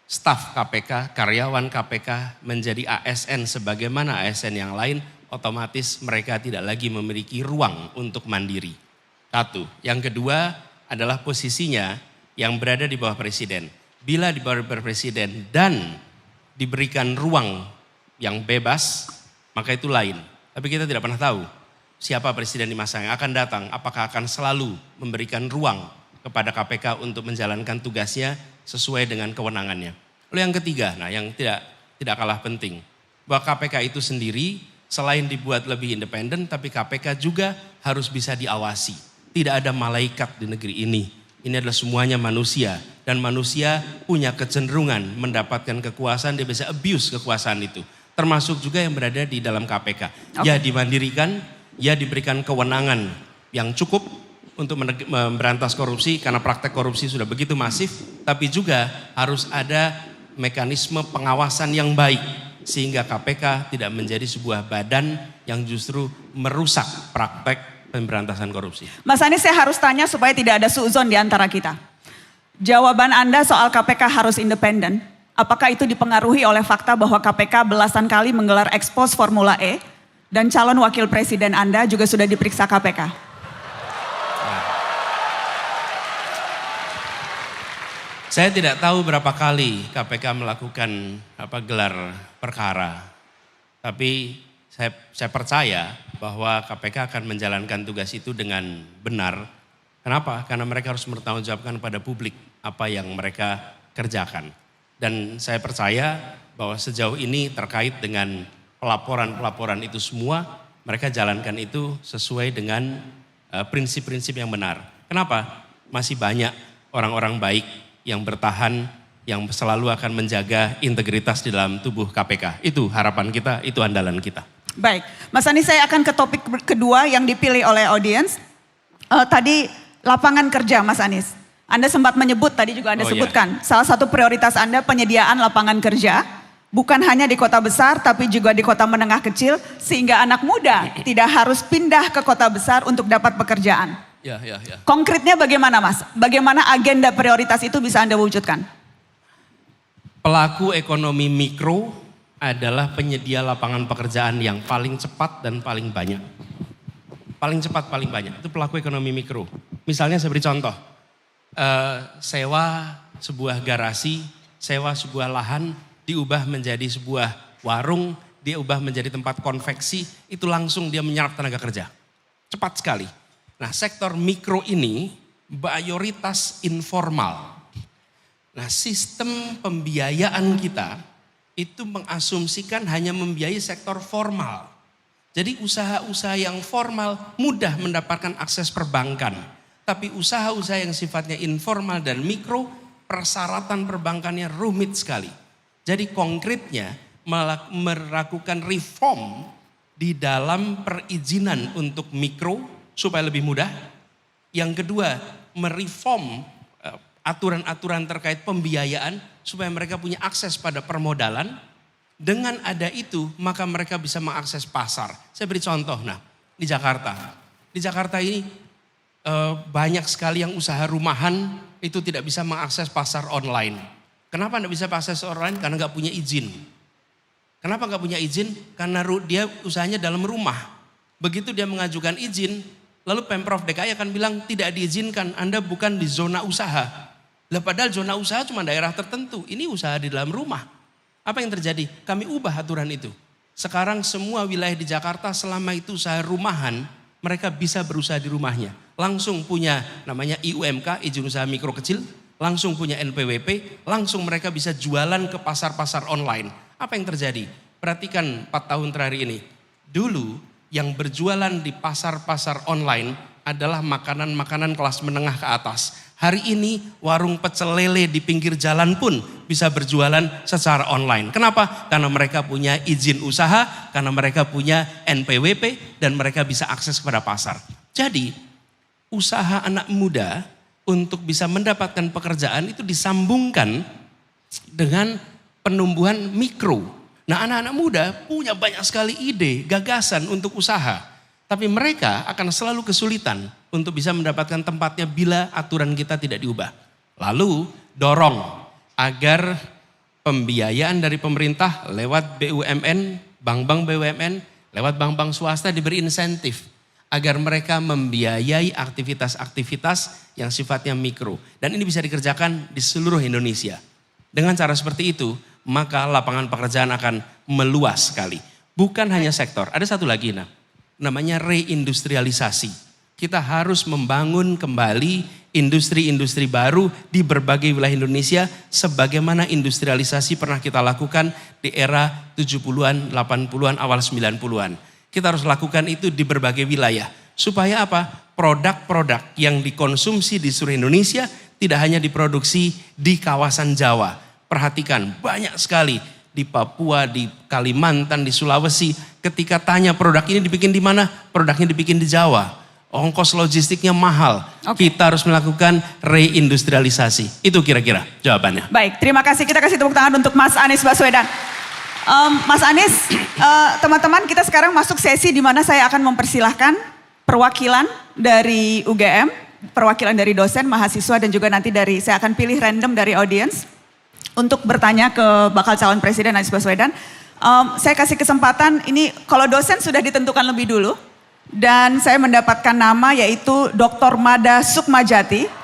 staf KPK, karyawan KPK menjadi ASN sebagaimana ASN yang lain, otomatis mereka tidak lagi memiliki ruang untuk mandiri. Satu. Yang kedua adalah posisinya yang berada di bawah presiden. Bila di bawah presiden dan diberikan ruang yang bebas, maka itu lain. Tapi kita tidak pernah tahu siapa presiden di masa yang akan datang. Apakah akan selalu memberikan ruang kepada KPK untuk menjalankan tugasnya sesuai dengan kewenangannya. Lalu yang ketiga, nah yang tidak kalah penting, bahwa KPK itu sendiri selain dibuat lebih independen, tapi KPK juga harus bisa diawasi. Tidak ada malaikat di negeri ini. Ini adalah semuanya manusia, dan manusia punya kecenderungan mendapatkan kekuasaan, dia bisa abuse kekuasaan itu. Termasuk juga yang berada di dalam KPK. Ya dimandirikan, ya diberikan kewenangan yang cukup untuk memberantas korupsi karena praktek korupsi sudah begitu masif, tapi juga harus ada mekanisme pengawasan yang baik sehingga KPK tidak menjadi sebuah badan yang justru merusak praktek pemberantasan korupsi. Mas Anies, saya harus tanya supaya tidak ada suuzon di antara kita. Jawaban Anda soal KPK harus independen, apakah itu dipengaruhi oleh fakta bahwa KPK belasan kali menggelar ekspos Formula E dan calon wakil presiden Anda juga sudah diperiksa KPK? Saya tidak tahu berapa kali KPK melakukan gelar perkara, tapi saya percaya bahwa KPK akan menjalankan tugas itu dengan benar. Kenapa? Karena mereka harus bertanggungjawabkan pada publik apa yang mereka kerjakan. Dan saya percaya bahwa sejauh ini terkait dengan pelaporan-pelaporan itu semua, mereka jalankan itu sesuai dengan prinsip-prinsip yang benar. Kenapa? Masih banyak orang-orang baik yang bertahan, yang selalu akan menjaga integritas di dalam tubuh KPK. Itu harapan kita, itu andalan kita. Baik, Mas Anies, saya akan ke topik kedua yang dipilih oleh audiens. Tadi lapangan kerja, Mas Anies. Anda sempat menyebut, tadi juga Anda sebutkan, salah satu prioritas Anda penyediaan lapangan kerja, bukan hanya di kota besar, tapi juga di kota menengah kecil, sehingga anak muda tidak harus pindah ke kota besar untuk dapat pekerjaan. Ya. Konkretnya bagaimana, Mas? Bagaimana agenda prioritas itu bisa Anda wujudkan? Pelaku ekonomi mikro adalah penyedia lapangan pekerjaan yang paling cepat dan paling banyak. Paling cepat, paling banyak. Itu pelaku ekonomi mikro. Misalnya saya beri contoh. Sewa sebuah garasi, sewa sebuah lahan, diubah menjadi sebuah warung, diubah menjadi tempat konveksi, itu langsung dia menyerap tenaga kerja. Cepat sekali. Nah, sektor mikro ini mayoritas informal. Nah, sistem pembiayaan kita itu mengasumsikan hanya membiayai sektor formal. Jadi usaha-usaha yang formal mudah mendapatkan akses perbankan. Tapi usaha-usaha yang sifatnya informal dan mikro, persyaratan perbankannya rumit sekali. Jadi konkretnya melakukan reform di dalam perizinan untuk mikro, supaya lebih mudah. Yang kedua, mereform aturan-aturan terkait pembiayaan supaya mereka punya akses pada permodalan. Dengan ada itu, maka mereka bisa mengakses pasar. Saya beri contoh, di Jakarta. Di Jakarta ini banyak sekali yang usaha rumahan itu tidak bisa mengakses pasar online. Kenapa tidak bisa akses online? Karena nggak punya izin. Kenapa nggak punya izin? Karena dia usahanya dalam rumah. Begitu dia mengajukan izin, lalu Pemprov DKI akan bilang tidak diizinkan, Anda bukan di zona usaha. Lah padahal zona usaha cuma daerah tertentu, ini usaha di dalam rumah. Apa yang terjadi? Kami ubah aturan itu. Sekarang semua wilayah di Jakarta selama itu usaha rumahan, mereka bisa berusaha di rumahnya. Langsung punya namanya IUMK, izin usaha mikro kecil, langsung punya NPWP, langsung mereka bisa jualan ke pasar-pasar online. Apa yang terjadi? Perhatikan 4 tahun terakhir ini. Dulu yang berjualan di pasar-pasar online adalah makanan-makanan kelas menengah ke atas. Hari ini warung pecel lele di pinggir jalan pun bisa berjualan secara online. Kenapa? Karena mereka punya izin usaha, karena mereka punya NPWP, dan mereka bisa akses kepada pasar. Jadi usaha anak muda untuk bisa mendapatkan pekerjaan itu disambungkan dengan penumbuhan mikro. Nah, anak-anak muda punya banyak sekali ide, gagasan untuk usaha. Tapi mereka akan selalu kesulitan untuk bisa mendapatkan tempatnya bila aturan kita tidak diubah. Lalu dorong agar pembiayaan dari pemerintah lewat BUMN, bank-bank BUMN, lewat bank-bank swasta diberi insentif. Agar mereka membiayai aktivitas-aktivitas yang sifatnya mikro. Dan ini bisa dikerjakan di seluruh Indonesia. Dengan cara seperti itu, maka lapangan pekerjaan akan meluas sekali. Bukan hanya sektor, ada satu lagi namanya reindustrialisasi. Kita harus membangun kembali industri-industri baru di berbagai wilayah Indonesia sebagaimana industrialisasi pernah kita lakukan di era 70-an, 80-an, awal 90-an. Kita harus lakukan itu di berbagai wilayah. Supaya apa? Produk-produk yang dikonsumsi di seluruh Indonesia tidak hanya diproduksi di kawasan Jawa. Perhatikan, banyak sekali di Papua, di Kalimantan, di Sulawesi. Ketika tanya produk ini dibikin di mana? Produknya dibikin di Jawa. ongkos logistiknya mahal. Oke. Kita harus melakukan reindustrialisasi. Itu kira-kira jawabannya. Baik, terima kasih. Kita kasih tepuk tangan untuk Mas Anies Baswedan. Mas Anies, teman-teman kita sekarang masuk sesi di mana saya akan mempersilahkan perwakilan dari UGM, perwakilan dari dosen, mahasiswa dan juga nanti saya akan pilih random dari audiens untuk bertanya ke bakal calon presiden Anies Baswedan. Saya kasih kesempatan ini kalau dosen sudah ditentukan lebih dulu dan saya mendapatkan nama yaitu Dr. Mada Sukmajati.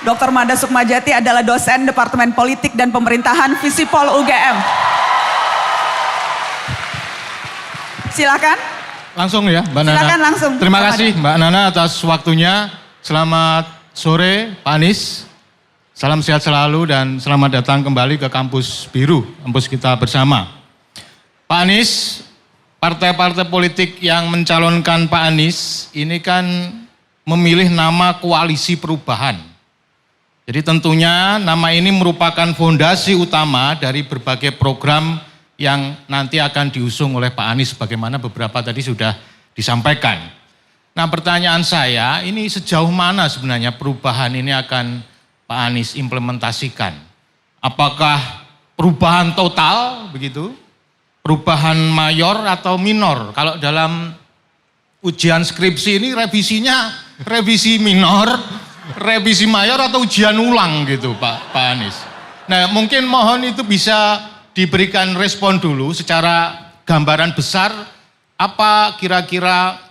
Dr. Mada Sukmajati adalah dosen Departemen Politik dan Pemerintahan Visipol UGM. Silakan. Langsung ya Mbak Nana. Silakan langsung. Terima kasih Mbak Nana atas waktunya. Selamat sore Pak Anies. Salam sehat selalu dan selamat datang kembali ke kampus biru, kampus kita bersama. Pak Anies, partai-partai politik yang mencalonkan Pak Anies ini kan memilih nama koalisi perubahan. Jadi tentunya nama ini merupakan fondasi utama dari berbagai program yang nanti akan diusung oleh Pak Anies sebagaimana beberapa tadi sudah disampaikan. Nah pertanyaan saya, ini sejauh mana sebenarnya perubahan ini akan Pak Anies implementasikan? Apakah perubahan total begitu? Perubahan mayor atau minor? Kalau dalam ujian skripsi ini revisinya revisi minor, revisi mayor atau ujian ulang gitu Pak Anies. Nah mungkin mohon itu bisa diberikan respon dulu secara gambaran besar apa kira-kira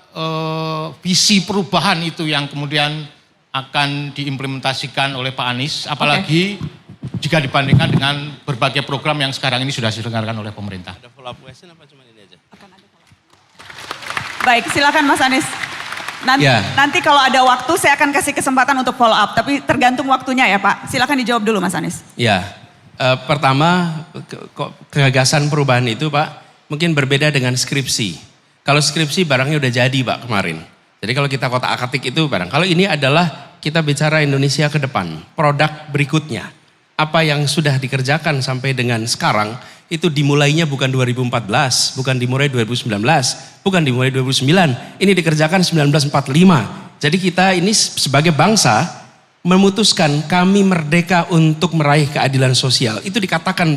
visi perubahan itu yang kemudian akan diimplementasikan oleh Pak Anies, apalagi jika dibandingkan dengan berbagai program yang sekarang ini sudah diselenggarakan oleh pemerintah. Ada follow up question apa cuma ini aja? Baik, silakan Mas Anies. Nanti kalau ada waktu saya akan kasih kesempatan untuk follow up, tapi tergantung waktunya ya Pak. Silakan dijawab dulu Mas Anies. Ya, pertama gagasan perubahan itu Pak mungkin berbeda dengan skripsi. Kalau skripsi barangnya udah jadi Pak kemarin. Jadi kalau kita kotak-atik itu barang. Kalau ini adalah kita bicara Indonesia ke depan, produk berikutnya. Apa yang sudah dikerjakan sampai dengan sekarang itu dimulainya bukan 2014, bukan dimulai 2019, bukan dimulai 2009. Ini dikerjakan 1945. Jadi kita ini sebagai bangsa memutuskan kami merdeka untuk meraih keadilan sosial. Itu dikatakan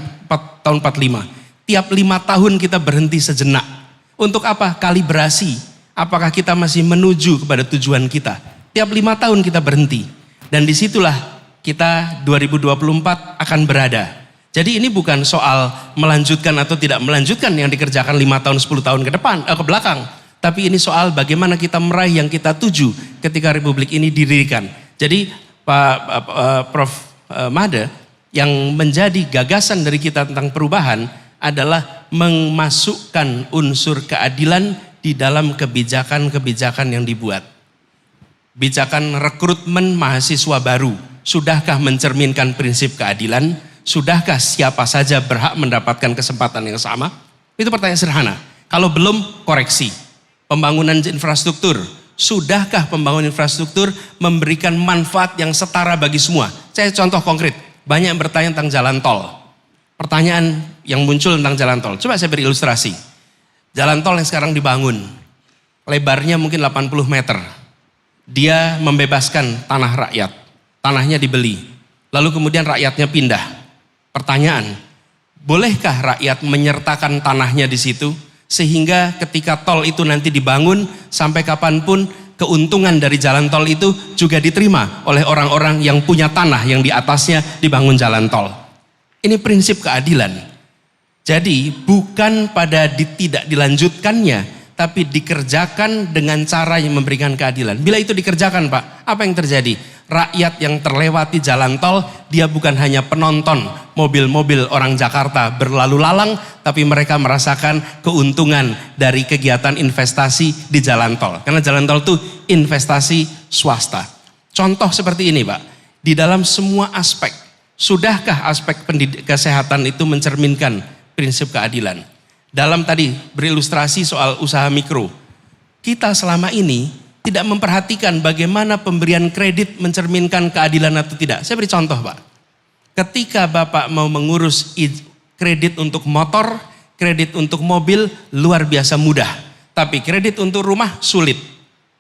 tahun 45. Tiap 5 tahun kita berhenti sejenak. Untuk apa? Kalibrasi. Apakah kita masih menuju kepada tujuan kita? Tiap 5 tahun kita berhenti. Dan disitulah kita 2024 akan berada. Jadi ini bukan soal melanjutkan atau tidak melanjutkan yang dikerjakan 5 tahun 10 tahun ke depan ke belakang, tapi ini soal bagaimana kita meraih yang kita tuju ketika Republik ini didirikan. Jadi Prof Mada, yang menjadi gagasan dari kita tentang perubahan adalah memasukkan unsur keadilan di dalam kebijakan-kebijakan yang dibuat. Bijakan rekrutmen mahasiswa baru, sudahkah mencerminkan prinsip keadilan? Sudahkah siapa saja berhak mendapatkan kesempatan yang sama? Itu pertanyaan sederhana. Kalau belum, koreksi. Pembangunan infrastruktur, sudahkah pembangunan infrastruktur memberikan manfaat yang setara bagi semua? Saya contoh konkret, banyak yang bertanya tentang jalan tol. Pertanyaan yang muncul tentang jalan tol, coba saya beri ilustrasi. Jalan tol yang sekarang dibangun, lebarnya mungkin 80 meter. Dia membebaskan tanah rakyat, tanahnya dibeli. Lalu kemudian rakyatnya pindah. Pertanyaan, bolehkah rakyat menyertakan tanahnya di situ sehingga ketika tol itu nanti dibangun sampai kapanpun keuntungan dari jalan tol itu juga diterima oleh orang-orang yang punya tanah yang di atasnya dibangun jalan tol. Ini prinsip keadilan. Jadi bukan pada tidak dilanjutkannya, tapi dikerjakan dengan cara yang memberikan keadilan. Bila itu dikerjakan Pak, apa yang terjadi? Rakyat yang terlewati jalan tol, dia bukan hanya penonton mobil-mobil orang Jakarta berlalu lalang, tapi mereka merasakan keuntungan dari kegiatan investasi di jalan tol. Karena jalan tol itu investasi swasta. Contoh seperti ini Pak, di dalam semua aspek, sudahkah aspek kesehatan itu mencerminkan prinsip keadilan? Dalam tadi berilustrasi soal usaha mikro, kita selama ini tidak memperhatikan bagaimana pemberian kredit mencerminkan keadilan atau tidak. Saya beri contoh Pak. Ketika Bapak mau mengurus kredit untuk motor, Kredit untuk mobil luar biasa mudah, tapi kredit untuk rumah sulit.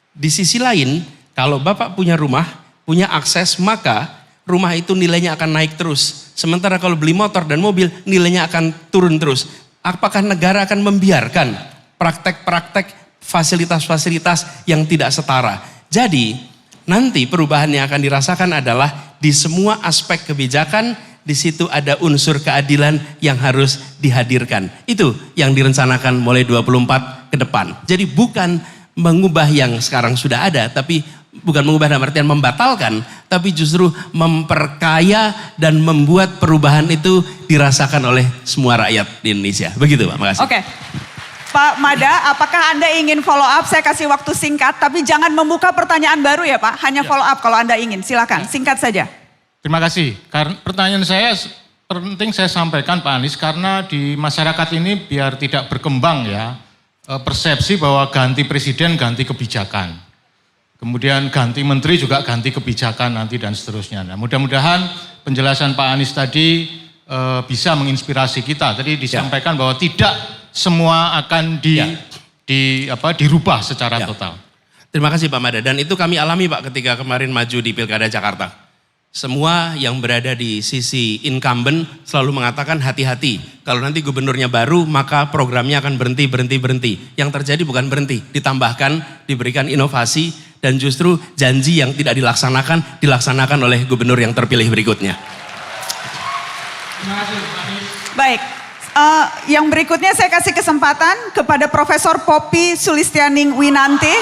Di sisi lain, kalau Bapak punya rumah, punya akses, maka rumah itu nilainya akan naik terus. Sementara kalau beli motor dan mobil, nilainya akan turun terus. Apakah negara akan membiarkan praktek-praktek fasilitas-fasilitas yang tidak setara? Jadi, nanti perubahan yang akan dirasakan adalah di semua aspek kebijakan, di situ ada unsur keadilan yang harus dihadirkan. Itu yang direncanakan mulai 24 ke depan. Jadi bukan mengubah yang sekarang sudah ada, tapi bukan mengubah dalam artian membatalkan, tapi justru memperkaya dan membuat perubahan itu dirasakan oleh semua rakyat di Indonesia. Begitu Pak, makasih. Oke. Pak Mada, apakah Anda ingin follow up? Saya kasih waktu singkat, tapi jangan membuka pertanyaan baru ya Pak. Hanya follow up kalau Anda ingin. Silakan, singkat saja. Terima kasih. Karena pertanyaan saya penting saya sampaikan Pak Anies, karena di masyarakat ini biar tidak berkembang ya persepsi bahwa ganti presiden ganti kebijakan. Kemudian ganti menteri juga ganti kebijakan nanti dan seterusnya. Nah, mudah-mudahan penjelasan Pak Anies tadi bisa menginspirasi kita. Tadi disampaikan bahwa tidak semua akan dirubah secara total. Terima kasih Pak Mada. Dan itu kami alami Pak ketika kemarin maju di Pilkada Jakarta. Semua yang berada di sisi incumbent selalu mengatakan hati-hati. Kalau nanti gubernurnya baru maka programnya akan berhenti. Yang terjadi bukan berhenti, ditambahkan, diberikan inovasi dan justru janji yang tidak dilaksanakan oleh gubernur yang terpilih berikutnya. Baik, yang berikutnya saya kasih kesempatan kepada Profesor Poppy Sulistianing Winanti.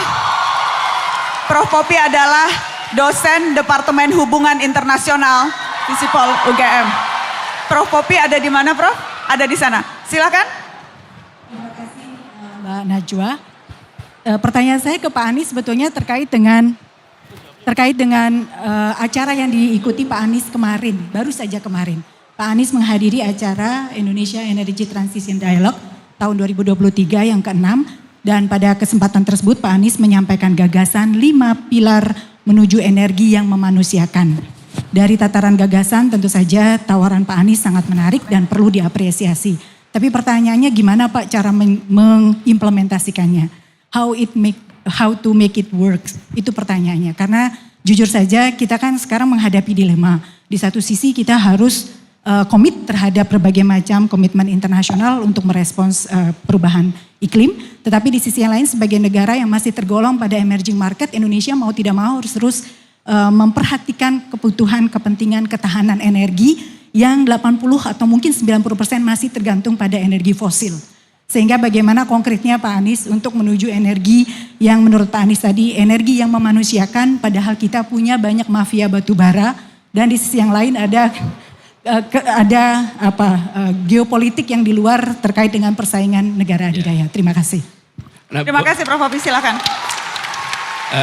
Prof. Poppy adalah dosen Departemen Hubungan Internasional Visipol UGM. Prof. Poppy ada di mana Prof? Ada di sana. Silakan. Terima kasih Mbak Najwa. Pertanyaan saya ke Pak Anies sebetulnya terkait dengan acara yang diikuti Pak Anies kemarin, baru saja kemarin. Pak Anies menghadiri acara Indonesia Energy Transition Dialogue tahun 2023 yang ke-6, dan pada kesempatan tersebut Pak Anies menyampaikan gagasan 5 pilar menuju energi yang memanusiakan. Dari tataran gagasan tentu saja tawaran Pak Anies sangat menarik dan perlu diapresiasi. Tapi pertanyaannya gimana Pak cara mengimplementasikannya? How to make it work? Itu pertanyaannya. Karena jujur saja kita kan sekarang menghadapi dilema. Di satu sisi kita harus komit terhadap berbagai macam komitmen internasional untuk merespons perubahan iklim. Tetapi di sisi yang lain sebagai negara yang masih tergolong pada emerging market, Indonesia mau tidak mau harus terus memperhatikan kebutuhan, kepentingan, ketahanan energi yang 80 atau mungkin 90% masih tergantung pada energi fosil. Sehingga bagaimana konkretnya Pak Anies untuk menuju energi yang menurut Pak Anies tadi energi yang memanusiakan, padahal kita punya banyak mafia batu bara, dan di sisi yang lain ada geopolitik yang di luar terkait dengan persaingan negara adidaya. Terima kasih. Terima kasih Prof. Poppy, silakan.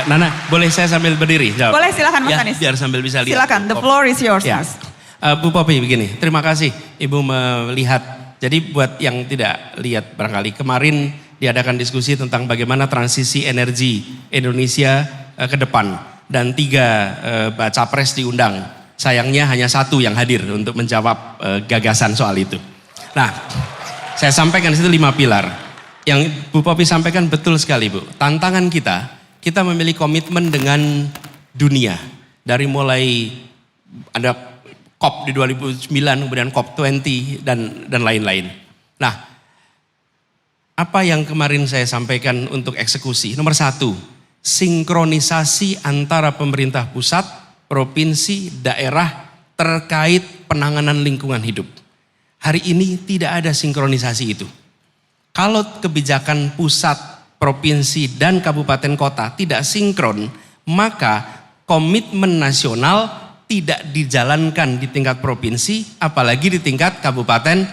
Nana, boleh saya sambil berdiri jawab? Boleh, silakan Mas Anies. Biar sambil bisa lihat. Silakan, the floor is yours Mas. Bu Poppy begini, terima kasih Ibu melihat. Jadi buat yang tidak lihat barangkali, kemarin diadakan diskusi tentang bagaimana transisi energi Indonesia ke depan. Dan 3 baca pres diundang. Sayangnya hanya 1 yang hadir untuk menjawab gagasan soal itu. Nah, saya sampaikan di situ 5 pilar. Yang Bu Poppy sampaikan betul sekali Bu. Tantangan kita memiliki komitmen dengan dunia. Dari mulai ada COP di 2009, kemudian COP20 dan lain-lain. Nah, apa yang kemarin saya sampaikan untuk eksekusi? Nomor 1, sinkronisasi antara pemerintah pusat, provinsi, daerah terkait penanganan lingkungan hidup. Hari ini tidak ada sinkronisasi itu. Kalau kebijakan pusat, provinsi, dan kabupaten kota tidak sinkron, maka komitmen nasional tidak dijalankan di tingkat provinsi, apalagi di tingkat kabupaten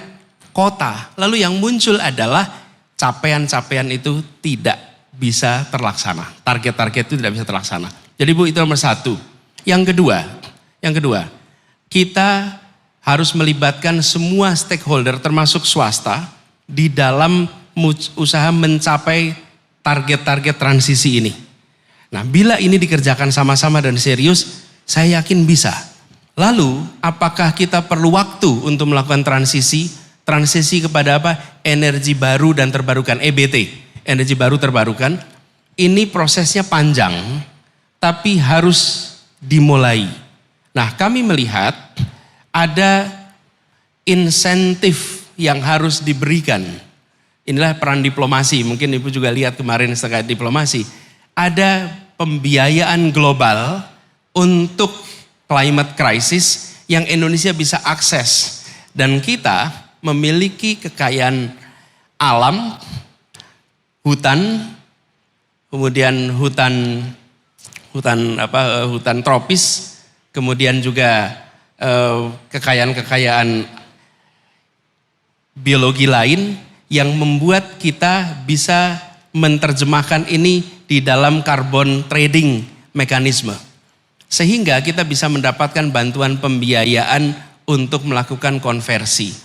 kota. Lalu yang muncul adalah capaian-capaian itu tidak bisa terlaksana. Target-target itu tidak bisa terlaksana. Jadi Bu, itu nomor 1. Yang kedua, kita harus melibatkan semua stakeholder termasuk swasta di dalam usaha mencapai target-target transisi ini. Nah, bila ini dikerjakan sama-sama dan serius, saya yakin bisa. Lalu, apakah kita perlu waktu untuk melakukan transisi kepada apa? energi baru dan terbarukan, EBT, energi baru terbarukan. Ini prosesnya panjang, tapi harus dimulai. Nah, kami melihat ada insentif yang harus diberikan. Inilah peran diplomasi, mungkin Ibu juga lihat kemarin terkait diplomasi. Ada pembiayaan global untuk climate crisis yang Indonesia bisa akses. Dan kita memiliki kekayaan alam, hutan, kemudian hutan tropis, kemudian juga kekayaan-kekayaan biologi lain yang membuat kita bisa menerjemahkan ini di dalam carbon trading mekanisme. Sehingga kita bisa mendapatkan bantuan pembiayaan untuk melakukan konversi.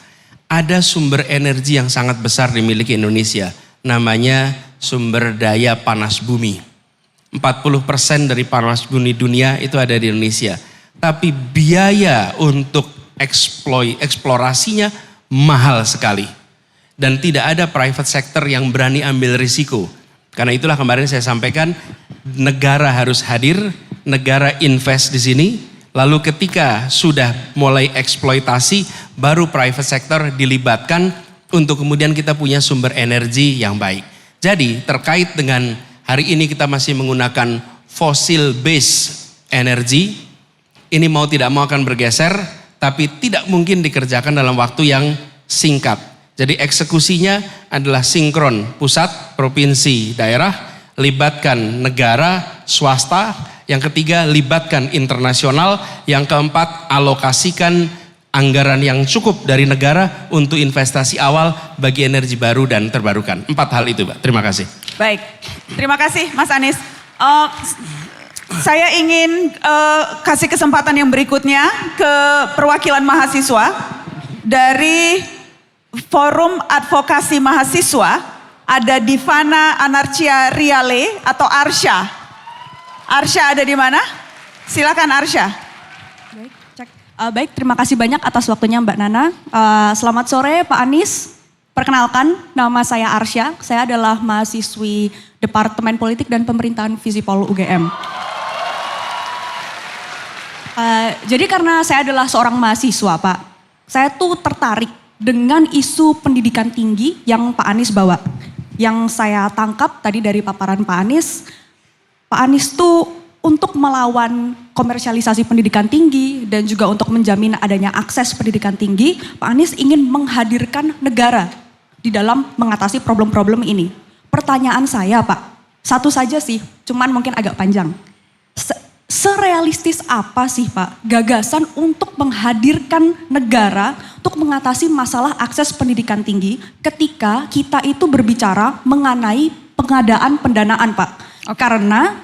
Ada sumber energi yang sangat besar dimiliki Indonesia, namanya sumber daya panas bumi. 40% dari panas bumi dunia itu ada di Indonesia. Tapi biaya untuk eksplorasinya mahal sekali. Dan tidak ada private sector yang berani ambil risiko. Karena itulah kemarin saya sampaikan, negara harus hadir, negara invest di sini. Lalu ketika sudah mulai eksploitasi, baru private sector dilibatkan untuk kemudian kita punya sumber energi yang baik. Jadi terkait dengan hari ini kita masih menggunakan fossil based energy, ini mau tidak mau akan bergeser, tapi tidak mungkin dikerjakan dalam waktu yang singkat. Jadi eksekusinya adalah sinkron, pusat, provinsi, daerah, libatkan negara, swasta, yang ketiga libatkan internasional, yang keempat alokasikan anggaran yang cukup dari negara untuk investasi awal bagi energi baru dan terbarukan. 4 hal itu, Pak. Terima kasih. Baik, terima kasih Mas Anies. Saya ingin kasih kesempatan yang berikutnya ke perwakilan mahasiswa dari Forum Advokasi Mahasiswa. Ada Divana Anarcia Riale atau Arsya. Arsya ada di mana? Silakan Arsya. Baik, terima kasih banyak atas waktunya Mbak Nana. Selamat sore Pak Anies. Perkenalkan, nama saya Arsya. Saya adalah mahasiswi Departemen Politik dan Pemerintahan Visipol UGM. Jadi karena saya adalah seorang mahasiswa Pak, saya tuh tertarik dengan isu pendidikan tinggi yang Pak Anies bawa. Yang saya tangkap tadi dari paparan Pak Anies tuh untuk melawan komersialisasi pendidikan tinggi dan juga untuk menjamin adanya akses pendidikan tinggi, Pak Anies ingin menghadirkan negara di dalam mengatasi problem-problem ini. Pertanyaan saya Pak, satu saja sih, cuman mungkin agak panjang. Serealistis apa sih Pak gagasan untuk menghadirkan negara untuk mengatasi masalah akses pendidikan tinggi ketika kita itu berbicara mengenai pengadaan pendanaan Pak? Karena,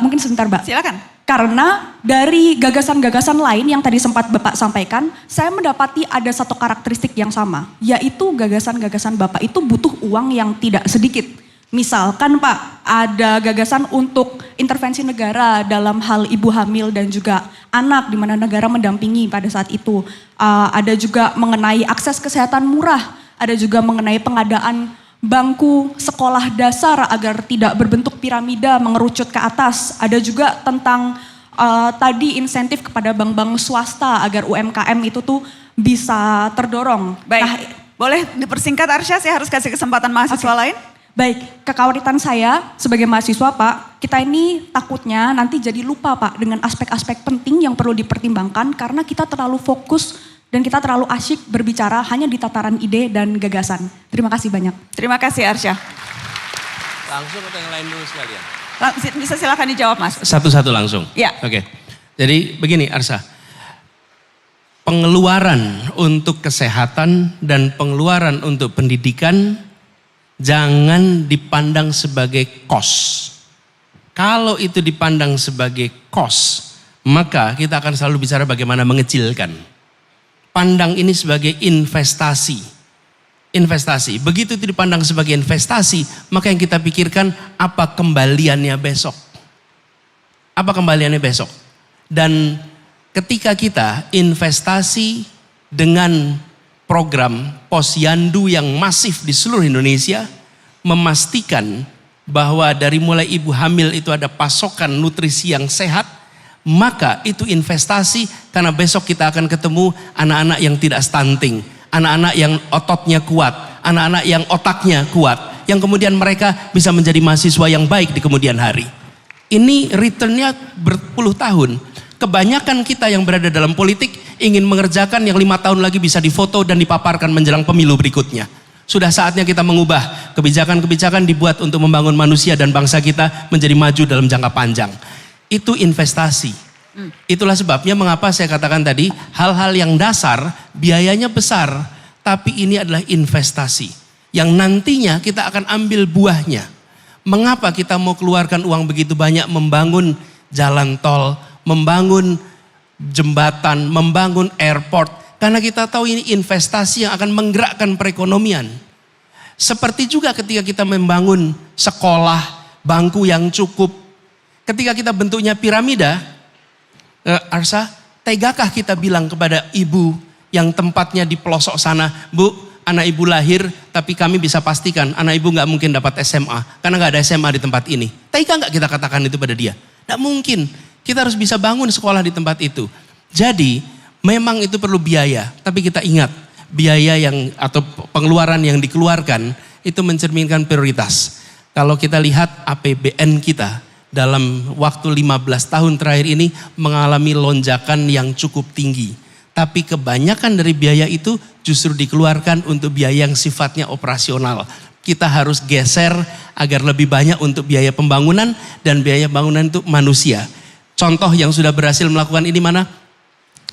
mungkin sebentar Mbak. Silakan. Karena dari gagasan-gagasan lain yang tadi sempat Bapak sampaikan, saya mendapati ada satu karakteristik yang sama, yaitu gagasan-gagasan Bapak itu butuh uang yang tidak sedikit. Misalkan Pak, ada gagasan untuk intervensi negara dalam hal ibu hamil dan juga anak, di mana negara mendampingi pada saat itu. Ada juga mengenai akses kesehatan murah, ada juga mengenai pengadaan bangku sekolah dasar agar tidak berbentuk piramida mengerucut ke atas. Ada juga tentang tadi insentif kepada bank-bank swasta agar UMKM itu tuh bisa terdorong. Baik, boleh dipersingkat Arsya, saya harus kasih kesempatan mahasiswa lain. Baik, kekhawatiran saya sebagai mahasiswa Pak, kita ini takutnya nanti jadi lupa Pak dengan aspek-aspek penting yang perlu dipertimbangkan karena kita terlalu fokus dan kita terlalu asyik berbicara hanya di tataran ide dan gagasan. Terima kasih banyak. Terima kasih Arsya. Langsung atau yang lain dulu sekalian? Bisa silakan dijawab Mas. Satu-satu langsung? Ya. Oke, jadi begini Arsya. Pengeluaran untuk kesehatan dan pengeluaran untuk pendidikan jangan dipandang sebagai cost. Kalau itu dipandang sebagai cost, maka kita akan selalu bicara bagaimana mengecilkan. Pandang ini sebagai investasi. Investasi. Begitu itu dipandang sebagai investasi, maka yang kita pikirkan apa kembaliannya besok. Apa kembaliannya besok. Dan ketika kita investasi dengan program posyandu yang masif di seluruh Indonesia, memastikan bahwa dari mulai ibu hamil itu ada pasokan nutrisi yang sehat, maka itu investasi karena besok kita akan ketemu anak-anak yang tidak stunting, anak-anak yang ototnya kuat, anak-anak yang otaknya kuat, yang kemudian mereka bisa menjadi mahasiswa yang baik di kemudian hari. Ini returnnya berpuluh tahun. Kebanyakan kita yang berada dalam politik ingin mengerjakan yang 5 tahun lagi bisa difoto dan dipaparkan menjelang pemilu berikutnya. Sudah saatnya kita mengubah kebijakan-kebijakan dibuat untuk membangun manusia dan bangsa kita menjadi maju dalam jangka panjang. Itu investasi. Itulah sebabnya mengapa saya katakan tadi hal-hal yang dasar biayanya besar, tapi ini adalah investasi yang nantinya kita akan ambil buahnya. Mengapa kita mau keluarkan uang begitu banyak membangun jalan tol, membangun jembatan, membangun airport? Karena kita tahu ini investasi yang akan menggerakkan perekonomian. Seperti juga ketika kita membangun sekolah, bangku yang cukup. Ketika kita bentuknya piramida, Arsa, tegakah kita bilang kepada ibu yang tempatnya di pelosok sana, Bu, anak ibu lahir tapi kami bisa pastikan anak ibu gak mungkin dapat SMA. Karena gak ada SMA di tempat ini. Tega gak kita katakan itu pada dia? Gak mungkin. Kita harus bisa bangun sekolah di tempat itu. Jadi memang itu perlu biaya. Tapi kita ingat biaya yang atau pengeluaran yang dikeluarkan itu mencerminkan prioritas. Kalau kita lihat APBN kita dalam waktu 15 tahun terakhir ini mengalami lonjakan yang cukup tinggi. Tapi kebanyakan dari biaya itu justru dikeluarkan untuk biaya yang sifatnya operasional. Kita harus geser agar lebih banyak untuk biaya pembangunan dan biaya bangunan untuk manusia. Contoh yang sudah berhasil melakukan ini mana?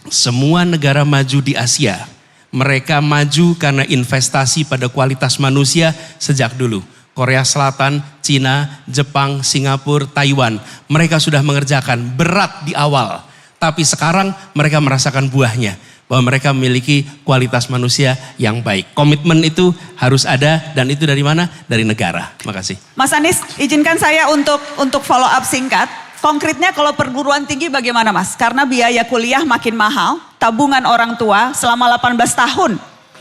Semua negara maju di Asia. Mereka maju karena investasi pada kualitas manusia sejak dulu. Korea Selatan, Cina, Jepang, Singapura, Taiwan. Mereka sudah mengerjakan berat di awal. Tapi sekarang mereka merasakan buahnya. Bahwa mereka memiliki kualitas manusia yang baik. Komitmen itu harus ada dan itu dari mana? Dari negara. Makasih. Mas Anies, izinkan saya untuk follow up singkat. Konkretnya kalau perguruan tinggi bagaimana Mas? Karena biaya kuliah makin mahal, tabungan orang tua selama 18 tahun.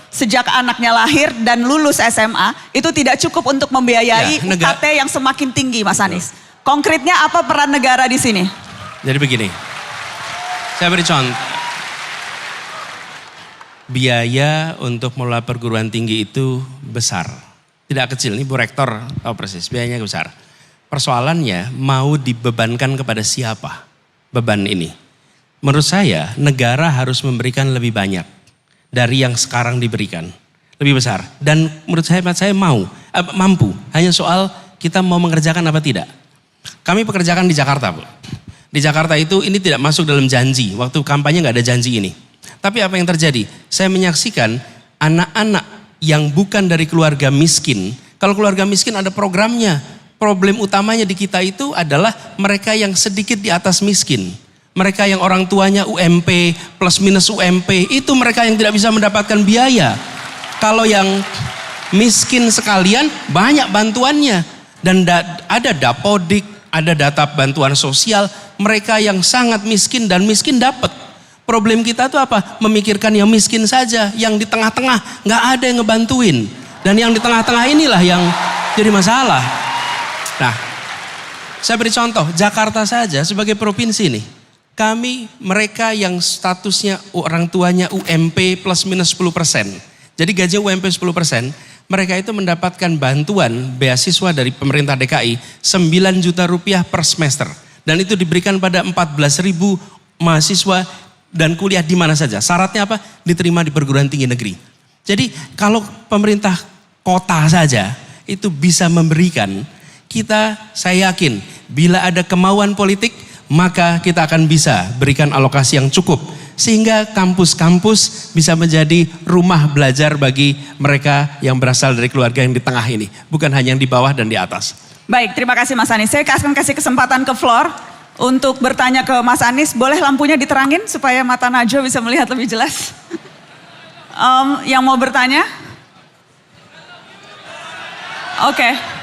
Sejak anaknya lahir dan lulus SMA, itu tidak cukup untuk membiayai UKT yang semakin tinggi Mas Anies. Konkretnya apa peran negara di sini? Jadi begini, saya beri contoh. Biaya untuk mengelola perguruan tinggi itu besar. Tidak kecil, ini Bu Rektor tahu persis, biayanya besar. Persoalannya mau dibebankan kepada siapa beban ini? Menurut saya negara harus memberikan lebih banyak dari yang sekarang diberikan. Lebih besar. Dan menurut saya mampu. Hanya soal kita mau mengerjakan apa tidak. Kami pekerjakan di Jakarta, Bu. Di Jakarta itu ini tidak masuk dalam janji. Waktu kampanye gak ada janji ini. Tapi apa yang terjadi? Saya menyaksikan anak-anak yang bukan dari keluarga miskin. Kalau keluarga miskin ada programnya. Problem utamanya di kita itu adalah mereka yang sedikit di atas miskin. Mereka yang orang tuanya UMP plus minus UMP. Itu mereka yang tidak bisa mendapatkan biaya. Kalau yang miskin sekalian banyak bantuannya. Dan ada Dapodik, ada data bantuan sosial. Mereka yang sangat miskin dan miskin dapat. Problem kita tuh apa? Memikirkan yang miskin saja. Yang di tengah-tengah gak ada yang ngebantuin. Dan yang di tengah-tengah inilah yang jadi masalah. Nah, saya beri contoh, Jakarta saja sebagai provinsi nih. Mereka yang statusnya orang tuanya UMP plus minus 10%. Jadi gaji UMP 10%, mereka itu mendapatkan bantuan beasiswa dari pemerintah DKI 9 juta rupiah per semester. Dan itu diberikan pada 14.000 mahasiswa dan kuliah di mana saja. Syaratnya apa? Diterima di perguruan tinggi negeri. Jadi kalau pemerintah kota saja itu bisa memberikan, saya yakin bila ada kemauan politik maka kita akan bisa berikan alokasi yang cukup sehingga kampus-kampus bisa menjadi rumah belajar bagi mereka yang berasal dari keluarga yang di tengah ini, bukan hanya yang di bawah dan di atas. Baik, terima kasih Mas Anies. Saya akan kasih kesempatan ke floor untuk bertanya ke Mas Anies. Boleh lampunya diterangin supaya mata Najwa bisa melihat lebih jelas? Yang mau bertanya? Oke.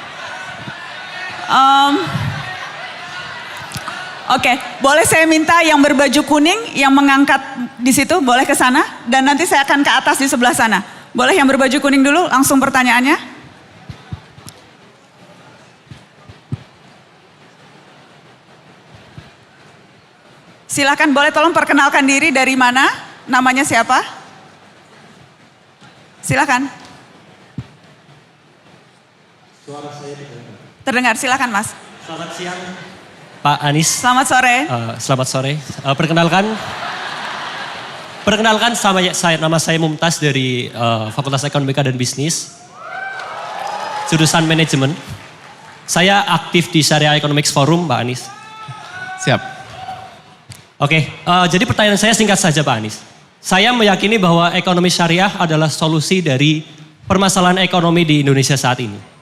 Oke, boleh saya minta yang berbaju kuning yang mengangkat di situ, boleh ke sana. Dan nanti saya akan ke atas di sebelah sana. Boleh yang berbaju kuning dulu, langsung pertanyaannya. Silakan, boleh tolong perkenalkan diri, dari mana, namanya siapa? Silakan. Suara saya terdengar, silakan Mas. Selamat siang, Pak Anies. Selamat sore. Selamat sore. Perkenalkan nama saya Mumtaz dari Fakultas Ekonomika dan Bisnis, jurusan manajemen. Saya aktif di Syariah Economics Forum, Pak Anies. Siap. Oke, jadi pertanyaan saya singkat saja, Pak Anies. Saya meyakini bahwa ekonomi syariah adalah solusi dari permasalahan ekonomi di Indonesia saat ini.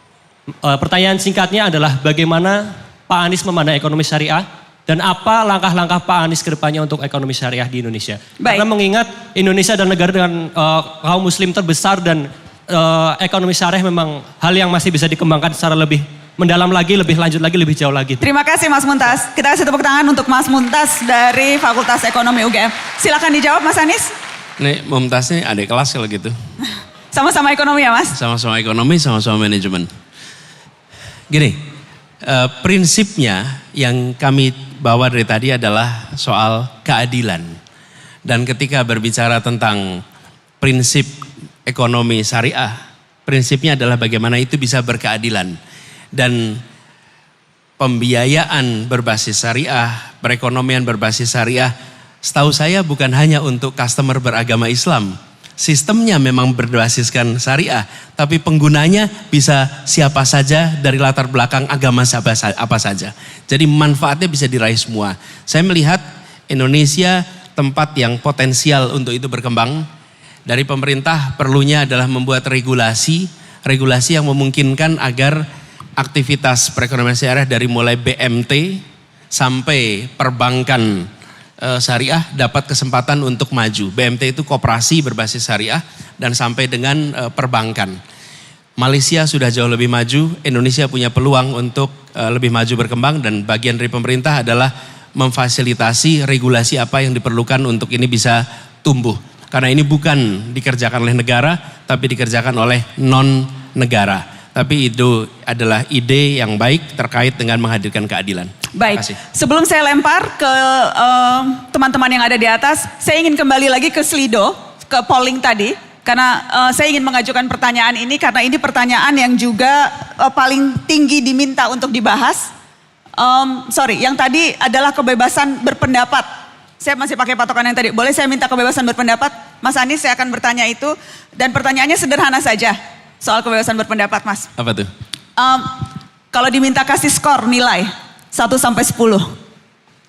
Pertanyaan singkatnya adalah bagaimana Pak Anies memandang ekonomi syariah dan apa langkah-langkah Pak Anies ke depannya untuk ekonomi syariah di Indonesia. Baik. Karena mengingat Indonesia adalah negara dengan kaum muslim terbesar dan ekonomi syariah memang hal yang masih bisa dikembangkan secara lebih mendalam lagi, lebih lanjut lagi, lebih jauh lagi. Terima kasih Mas Mumtaz. Kita kasih tepuk tangan untuk Mas Mumtaz dari Fakultas Ekonomi UGM. Silakan dijawab Mas Anies. Nih Mumtaz nih adik kelas kalau gitu. Sama-sama ekonomi ya Mas? Sama-sama ekonomi, sama-sama manajemen. Gini, prinsipnya yang kami bawa dari tadi adalah soal keadilan. Dan ketika berbicara tentang prinsip ekonomi syariah, prinsipnya adalah bagaimana itu bisa berkeadilan. Dan pembiayaan berbasis syariah, perekonomian berbasis syariah, setahu saya bukan hanya untuk customer beragama Islam. Sistemnya memang berbasiskan syariah, tapi penggunanya bisa siapa saja dari latar belakang agama apa saja. Jadi manfaatnya bisa diraih semua. Saya melihat Indonesia tempat yang potensial untuk itu berkembang. Dari pemerintah perlunya adalah membuat regulasi yang memungkinkan agar aktivitas perekonomian syariah dari mulai BMT sampai perbankan syariah dapat kesempatan untuk maju. BMT itu koperasi berbasis syariah dan sampai dengan perbankan. Malaysia sudah jauh lebih maju, Indonesia punya peluang untuk lebih maju berkembang dan bagian dari pemerintah adalah memfasilitasi regulasi apa yang diperlukan untuk ini bisa tumbuh. Karena ini bukan dikerjakan oleh negara tapi dikerjakan oleh non-negara. Tapi itu adalah ide yang baik terkait dengan menghadirkan keadilan. Baik, sebelum saya lempar ke teman-teman yang ada di atas, saya ingin kembali lagi ke Slido, ke polling tadi. Karena saya ingin mengajukan pertanyaan ini, karena ini pertanyaan yang juga paling tinggi diminta untuk dibahas. Yang tadi adalah kebebasan berpendapat. Saya masih pakai patokan yang tadi, boleh saya minta kebebasan berpendapat? Mas Anies, saya akan bertanya itu, dan pertanyaannya sederhana saja. Soal kebebasan berpendapat Mas. Apa tuh? Kalau diminta kasih skor nilai 1 sampai 10.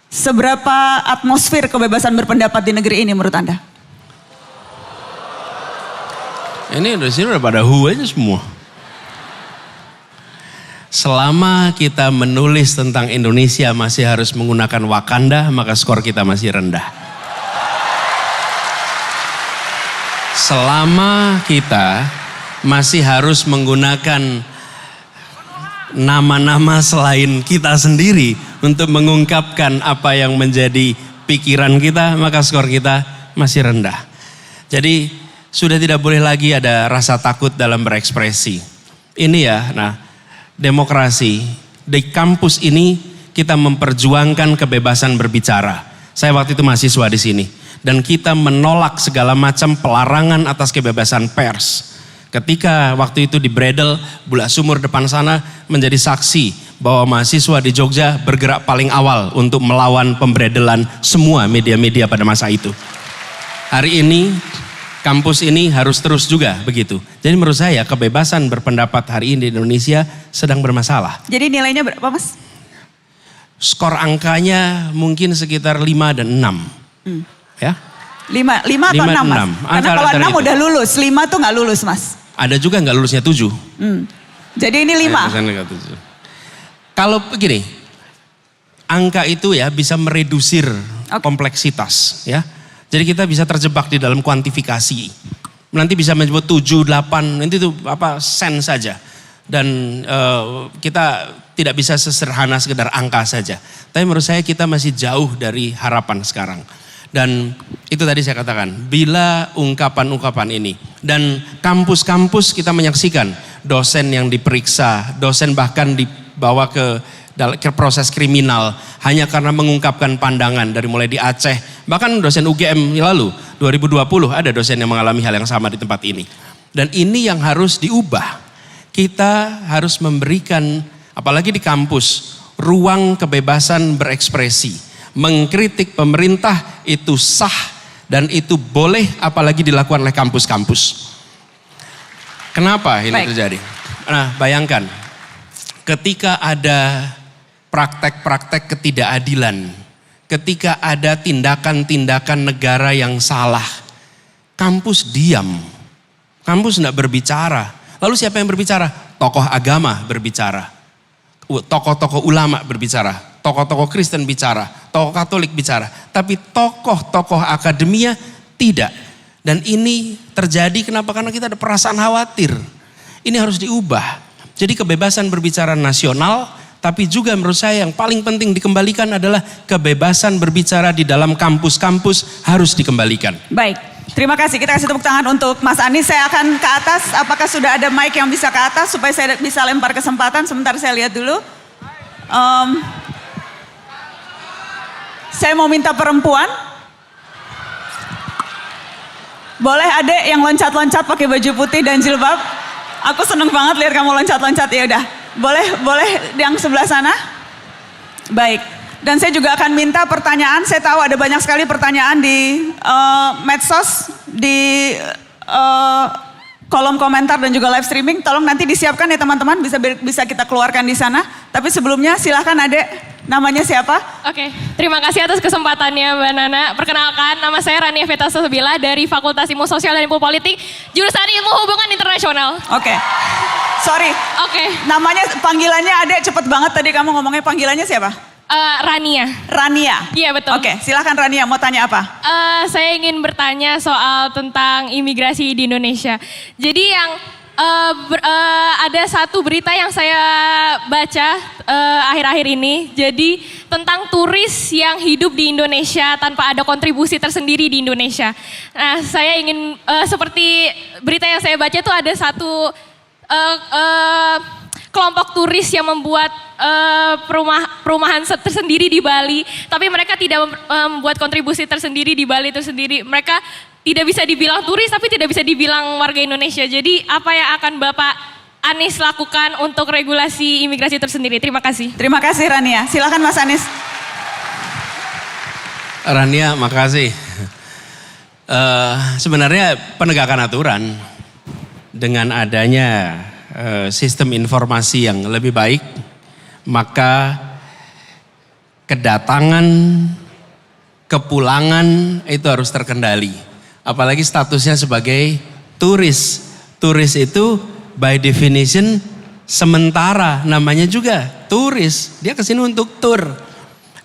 Seberapa atmosfer kebebasan berpendapat di negeri ini menurut Anda? Ini di sini udah pada aja semua. Selama kita menulis tentang Indonesia masih harus menggunakan Wakanda, maka skor kita masih rendah. Selama kita masih harus menggunakan nama-nama selain kita sendiri untuk mengungkapkan apa yang menjadi pikiran kita, maka skor kita masih rendah. Jadi sudah tidak boleh lagi ada rasa takut dalam berekspresi. Ini ya, demokrasi. Di kampus ini kita memperjuangkan kebebasan berbicara. Saya waktu itu mahasiswa di sini. Dan kita menolak segala macam pelarangan atas kebebasan pers. Ketika waktu itu di Bredel, Bulak Sumur depan sana menjadi saksi bahwa mahasiswa di Jogja bergerak paling awal untuk melawan pembredelan semua media-media pada masa itu. Hari ini kampus ini harus terus juga begitu. Jadi menurut saya kebebasan berpendapat hari ini di Indonesia sedang bermasalah. Jadi nilainya berapa Mas? Skor angkanya mungkin sekitar 5 dan 6. Ya? 5 atau 6 Mas? Karena kalau 6 udah lulus, 5 tuh gak lulus Mas. Ada juga nggak lulusnya 7. Jadi ini 5. Kalau begini, angka itu ya bisa meredusir kompleksitas ya. Jadi kita bisa terjebak di dalam kuantifikasi. Nanti bisa menyebut 7, 8, nanti itu sen saja. Dan kita tidak bisa sesederhana sekedar angka saja. Tapi menurut saya kita masih jauh dari harapan sekarang. Dan itu tadi saya katakan, bila ungkapan-ungkapan ini dan kampus-kampus kita menyaksikan dosen yang diperiksa, dosen bahkan dibawa ke proses kriminal hanya karena mengungkapkan pandangan dari mulai di Aceh, bahkan dosen UGM lalu 2020 ada dosen yang mengalami hal yang sama di tempat ini. Dan ini yang harus diubah. Kita harus memberikan, apalagi di kampus, ruang kebebasan berekspresi. Mengkritik pemerintah itu sah dan itu boleh, apalagi dilakukan oleh kampus-kampus. Kenapa ini terjadi? Nah, bayangkan ketika ada praktek-praktek ketidakadilan, ketika ada tindakan-tindakan negara yang salah, kampus diam, kampus tidak berbicara. Lalu siapa yang berbicara? Tokoh agama berbicara, tokoh-tokoh ulama berbicara, tokoh-tokoh Kristen bicara, tokoh Katolik bicara, tapi tokoh-tokoh akademia tidak. Dan ini terjadi kenapa? Karena kita ada perasaan khawatir. Ini harus diubah. Jadi kebebasan berbicara nasional, tapi juga menurut saya yang paling penting dikembalikan adalah kebebasan berbicara di dalam kampus-kampus harus dikembalikan. Baik, terima kasih. Kita kasih tepuk tangan untuk Mas Anies. Saya akan ke atas. Apakah sudah ada mic yang bisa ke atas supaya saya bisa lempar kesempatan? Sebentar saya lihat dulu. Saya mau minta perempuan. Boleh adek yang loncat-loncat pakai baju putih dan jilbab. Aku seneng banget lihat kamu loncat-loncat. Ya udah, boleh yang sebelah sana. Baik. Dan saya juga akan minta pertanyaan. Saya tahu ada banyak sekali pertanyaan di medsos, di kolom komentar dan juga live streaming. Tolong nanti disiapkan ya teman-teman, bisa kita keluarkan di sana. Tapi sebelumnya silahkan adek. Namanya siapa? Oke, terima kasih atas kesempatannya Mbak Nana. Perkenalkan, nama saya Rania Veta Sosebila dari Fakultas Ilmu Sosial dan Ilmu Politik, jurusan Ilmu Hubungan Internasional. Oke, sorry. Oke. Namanya, panggilannya adek cepet banget tadi kamu ngomongnya, panggilannya siapa? Rania. Rania? Iya betul. Oke, silahkan Rania, mau tanya apa? Saya ingin bertanya soal tentang imigrasi di Indonesia. Jadi yang ada satu berita yang saya baca akhir-akhir ini, jadi tentang turis yang hidup di Indonesia tanpa ada kontribusi tersendiri di Indonesia. Nah, saya ingin seperti berita yang saya baca itu ada satu kelompok turis yang membuat perumahan tersendiri di Bali, tapi mereka tidak membuat kontribusi tersendiri di Bali tersendiri. Mereka tidak bisa dibilang turis, tapi tidak bisa dibilang warga Indonesia. Jadi apa yang akan Bapak Anies lakukan untuk regulasi imigrasi tersendiri? Terima kasih. Terima kasih Rania. Silakan Mas Anies. Rania, makasih. Sebenarnya penegakan aturan dengan adanya sistem informasi yang lebih baik, maka kedatangan, kepulangan itu harus terkendali. Apalagi statusnya sebagai turis. Turis itu by definition sementara, namanya juga turis. Dia kesini untuk tur.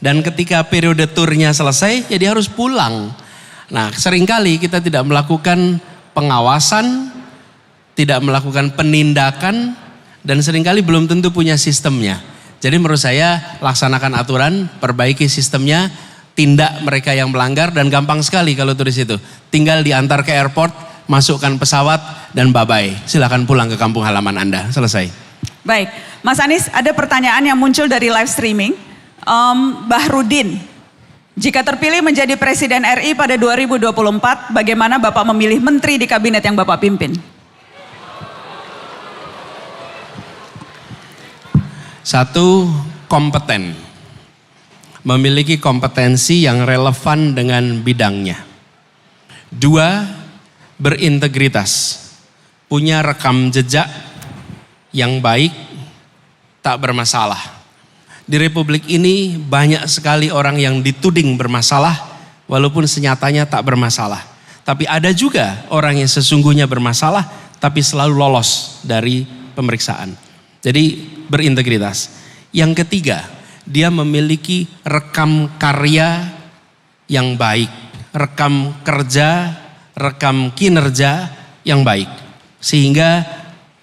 Dan ketika periode turnya selesai, ya dia harus pulang. Nah, seringkali kita tidak melakukan pengawasan, tidak melakukan penindakan, dan seringkali belum tentu punya sistemnya. Jadi menurut saya laksanakan aturan, perbaiki sistemnya, tindak mereka yang melanggar, dan gampang sekali kalau turis itu. Tinggal diantar ke airport, masukkan pesawat, dan bye-bye. Silakan pulang ke kampung halaman Anda. Selesai. Baik, Mas Anies, ada pertanyaan yang muncul dari live streaming. Bahrudin, jika terpilih menjadi Presiden RI pada 2024, bagaimana Bapak memilih menteri di kabinet yang Bapak pimpin? Satu, kompeten. Memiliki kompetensi yang relevan dengan bidangnya. Dua, berintegritas. Punya rekam jejak yang baik, tak bermasalah. Di Republik ini banyak sekali orang yang dituding bermasalah, walaupun senyatanya tak bermasalah. Tapi ada juga orang yang sesungguhnya bermasalah, tapi selalu lolos dari pemeriksaan. Jadi berintegritas. Yang ketiga, dia memiliki rekam karya yang baik, rekam kerja, rekam kinerja yang baik. Sehingga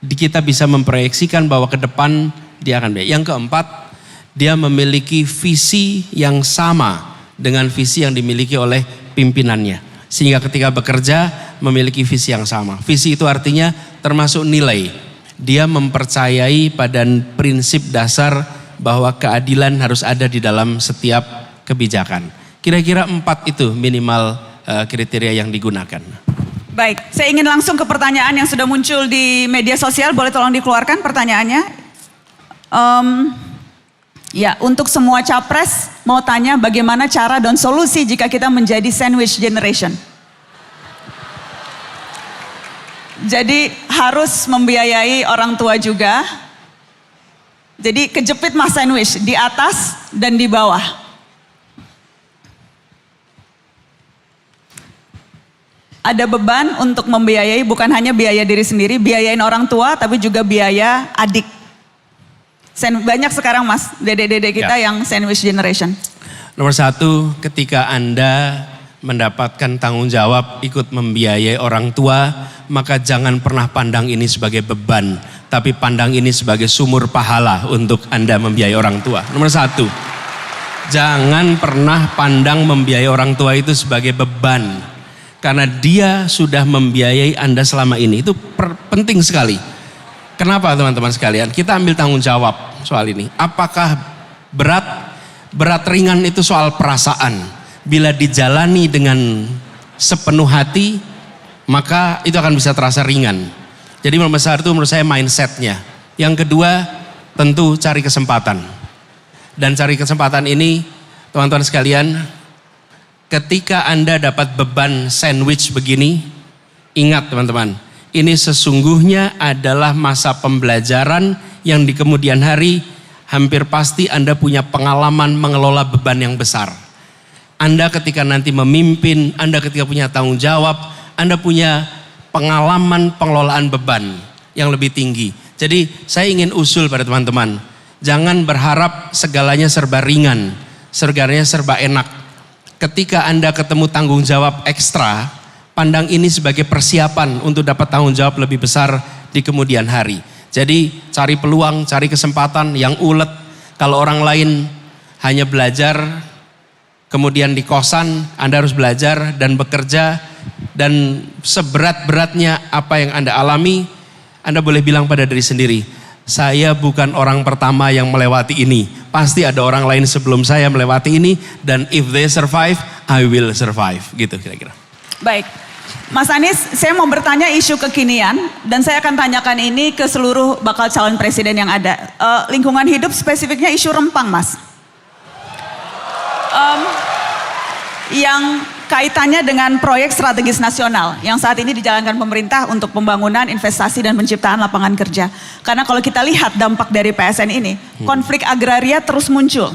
kita bisa memproyeksikan bahwa ke depan dia akan baik. Yang keempat, dia memiliki visi yang sama dengan visi yang dimiliki oleh pimpinannya. Sehingga ketika bekerja memiliki visi yang sama. Visi itu artinya termasuk nilai. Dia mempercayai pada prinsip dasar bahwa keadilan harus ada di dalam setiap kebijakan. Kira-kira 4 itu minimal kriteria yang digunakan. Baik, saya ingin langsung ke pertanyaan yang sudah muncul di media sosial. Boleh tolong dikeluarkan pertanyaannya? Ya, untuk semua capres mau tanya bagaimana cara dan solusi jika kita menjadi sandwich generation. Jadi harus membiayai orang tua juga. Jadi kejepit mas sandwich di atas dan di bawah. Ada beban untuk membiayai, bukan hanya biaya diri sendiri, biayain orang tua tapi juga biaya adik. Banyak sekarang mas, dede-dede kita yang sandwich generation. Nomor 1, ketika Anda mendapatkan tanggung jawab ikut membiayai orang tua, maka jangan pernah pandang ini sebagai beban, tapi pandang ini sebagai sumur pahala untuk Anda membiayai orang tua. Nomor 1, jangan pernah pandang membiayai orang tua itu sebagai beban, karena dia sudah membiayai Anda selama ini. Itu penting sekali. Kenapa teman-teman sekalian? Kita ambil tanggung jawab soal ini. Apakah berat? Berat ringan itu soal perasaan. Bila dijalani dengan sepenuh hati, maka itu akan bisa terasa ringan. Jadi nomor 1 menurut saya mindsetnya. Yang kedua tentu cari kesempatan. Dan cari kesempatan ini teman-teman sekalian, ketika Anda dapat beban sandwich begini, ingat teman-teman, ini sesungguhnya adalah masa pembelajaran yang di kemudian hari hampir pasti Anda punya pengalaman mengelola beban yang besar. Anda ketika nanti memimpin, Anda ketika punya tanggung jawab, Anda punya pengalaman pengelolaan beban yang lebih tinggi. Jadi saya ingin usul pada teman-teman, jangan berharap segalanya serba ringan, segalanya serba enak. Ketika Anda ketemu tanggung jawab ekstra, pandang ini sebagai persiapan untuk dapat tanggung jawab lebih besar di kemudian hari. Jadi cari peluang, cari kesempatan yang ulet. Kalau orang lain hanya belajar, kemudian di kosan, Anda harus belajar dan bekerja. Dan seberat-beratnya apa yang Anda alami, Anda boleh bilang pada diri sendiri, saya bukan orang pertama yang melewati ini. Pasti ada orang lain sebelum saya melewati ini. Dan if they survive, I will survive. Gitu kira-kira. Baik. Mas Anies, saya mau bertanya isu kekinian dan saya akan tanyakan ini ke seluruh bakal calon presiden yang ada. Lingkungan hidup spesifiknya isu Rempang, Mas. Yang kaitannya dengan proyek strategis nasional yang saat ini dijalankan pemerintah untuk pembangunan, investasi dan penciptaan lapangan kerja. Karena kalau kita lihat dampak dari PSN ini, konflik agraria terus muncul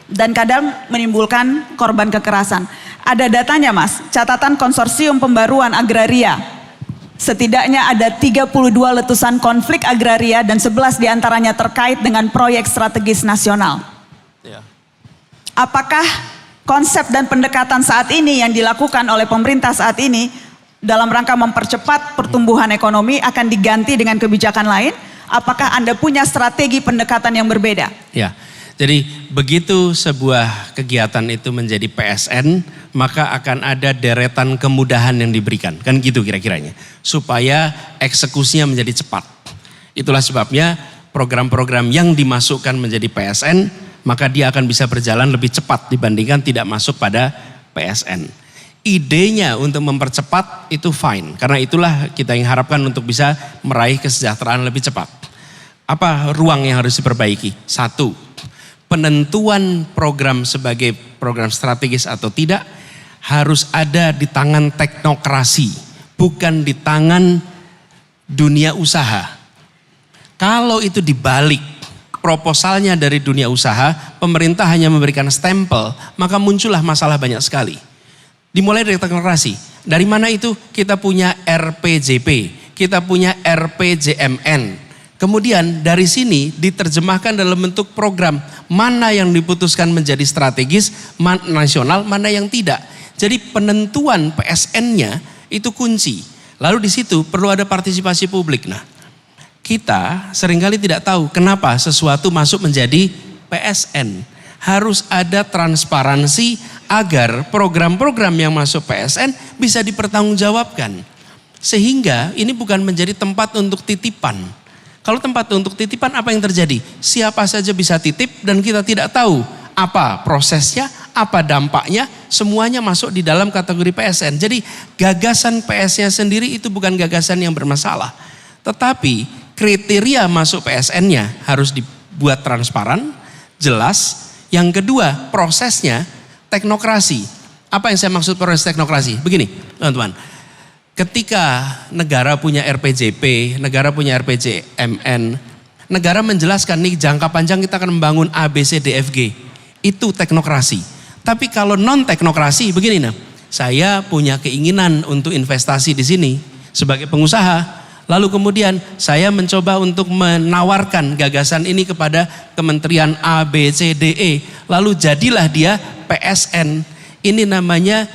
dan kadang menimbulkan korban kekerasan. Ada datanya mas, catatan konsorsium pembaruan agraria. Setidaknya ada 32 letusan konflik agraria dan 11 diantaranya terkait dengan proyek strategis nasional. Apakah konsep dan pendekatan saat ini yang dilakukan oleh pemerintah saat ini dalam rangka mempercepat pertumbuhan ekonomi akan diganti dengan kebijakan lain? Apakah Anda punya strategi pendekatan yang berbeda? Ya. Jadi begitu sebuah kegiatan itu menjadi PSN, maka akan ada deretan kemudahan yang diberikan. Kan gitu kira-kiranya. Supaya eksekusinya menjadi cepat. Itulah sebabnya program-program yang dimasukkan menjadi PSN, maka dia akan bisa berjalan lebih cepat dibandingkan tidak masuk pada PSN. Idenya untuk mempercepat itu fine. Karena itulah kita yang harapkan untuk bisa meraih kesejahteraan lebih cepat. Apa ruang yang harus diperbaiki? 1. Penentuan program sebagai program strategis atau tidak harus ada di tangan teknokrasi, bukan di tangan dunia usaha. Kalau itu dibalik, proposalnya dari dunia usaha, pemerintah hanya memberikan stempel, maka muncullah masalah banyak sekali. Dimulai dari teknokrasi. Dari mana itu? Kita punya RPJP, kita punya RPJMN. Kemudian dari sini diterjemahkan dalam bentuk program. Mana yang diputuskan menjadi strategis, nasional, mana yang tidak. Jadi penentuan PSN-nya itu kunci. Lalu di situ perlu ada partisipasi publik. Nah, kita seringkali tidak tahu kenapa sesuatu masuk menjadi PSN. Harus ada transparansi, agar program-program yang masuk PSN bisa dipertanggungjawabkan. Sehingga ini bukan menjadi tempat untuk titipan. Kalau tempat untuk titipan apa yang terjadi? Siapa saja bisa titip dan kita tidak tahu apa prosesnya, apa dampaknya, semuanya masuk di dalam kategori PSN. Jadi gagasan PS-nya sendiri itu bukan gagasan yang bermasalah. Tetapi kriteria masuk PSN-nya harus dibuat transparan, jelas. Yang kedua, prosesnya teknokrasi. Apa yang saya maksud proses teknokrasi? Begini, teman-teman. Ketika negara punya RPJP, negara punya RPJMN, negara menjelaskan nih jangka panjang kita akan membangun A, B, C, D, F, G. Itu teknokrasi. Tapi kalau non teknokrasi begini nah, saya punya keinginan untuk investasi di sini sebagai pengusaha. Lalu kemudian saya mencoba untuk menawarkan gagasan ini kepada Kementerian A, B, C, D, E. Lalu jadilah dia PSN. Ini namanya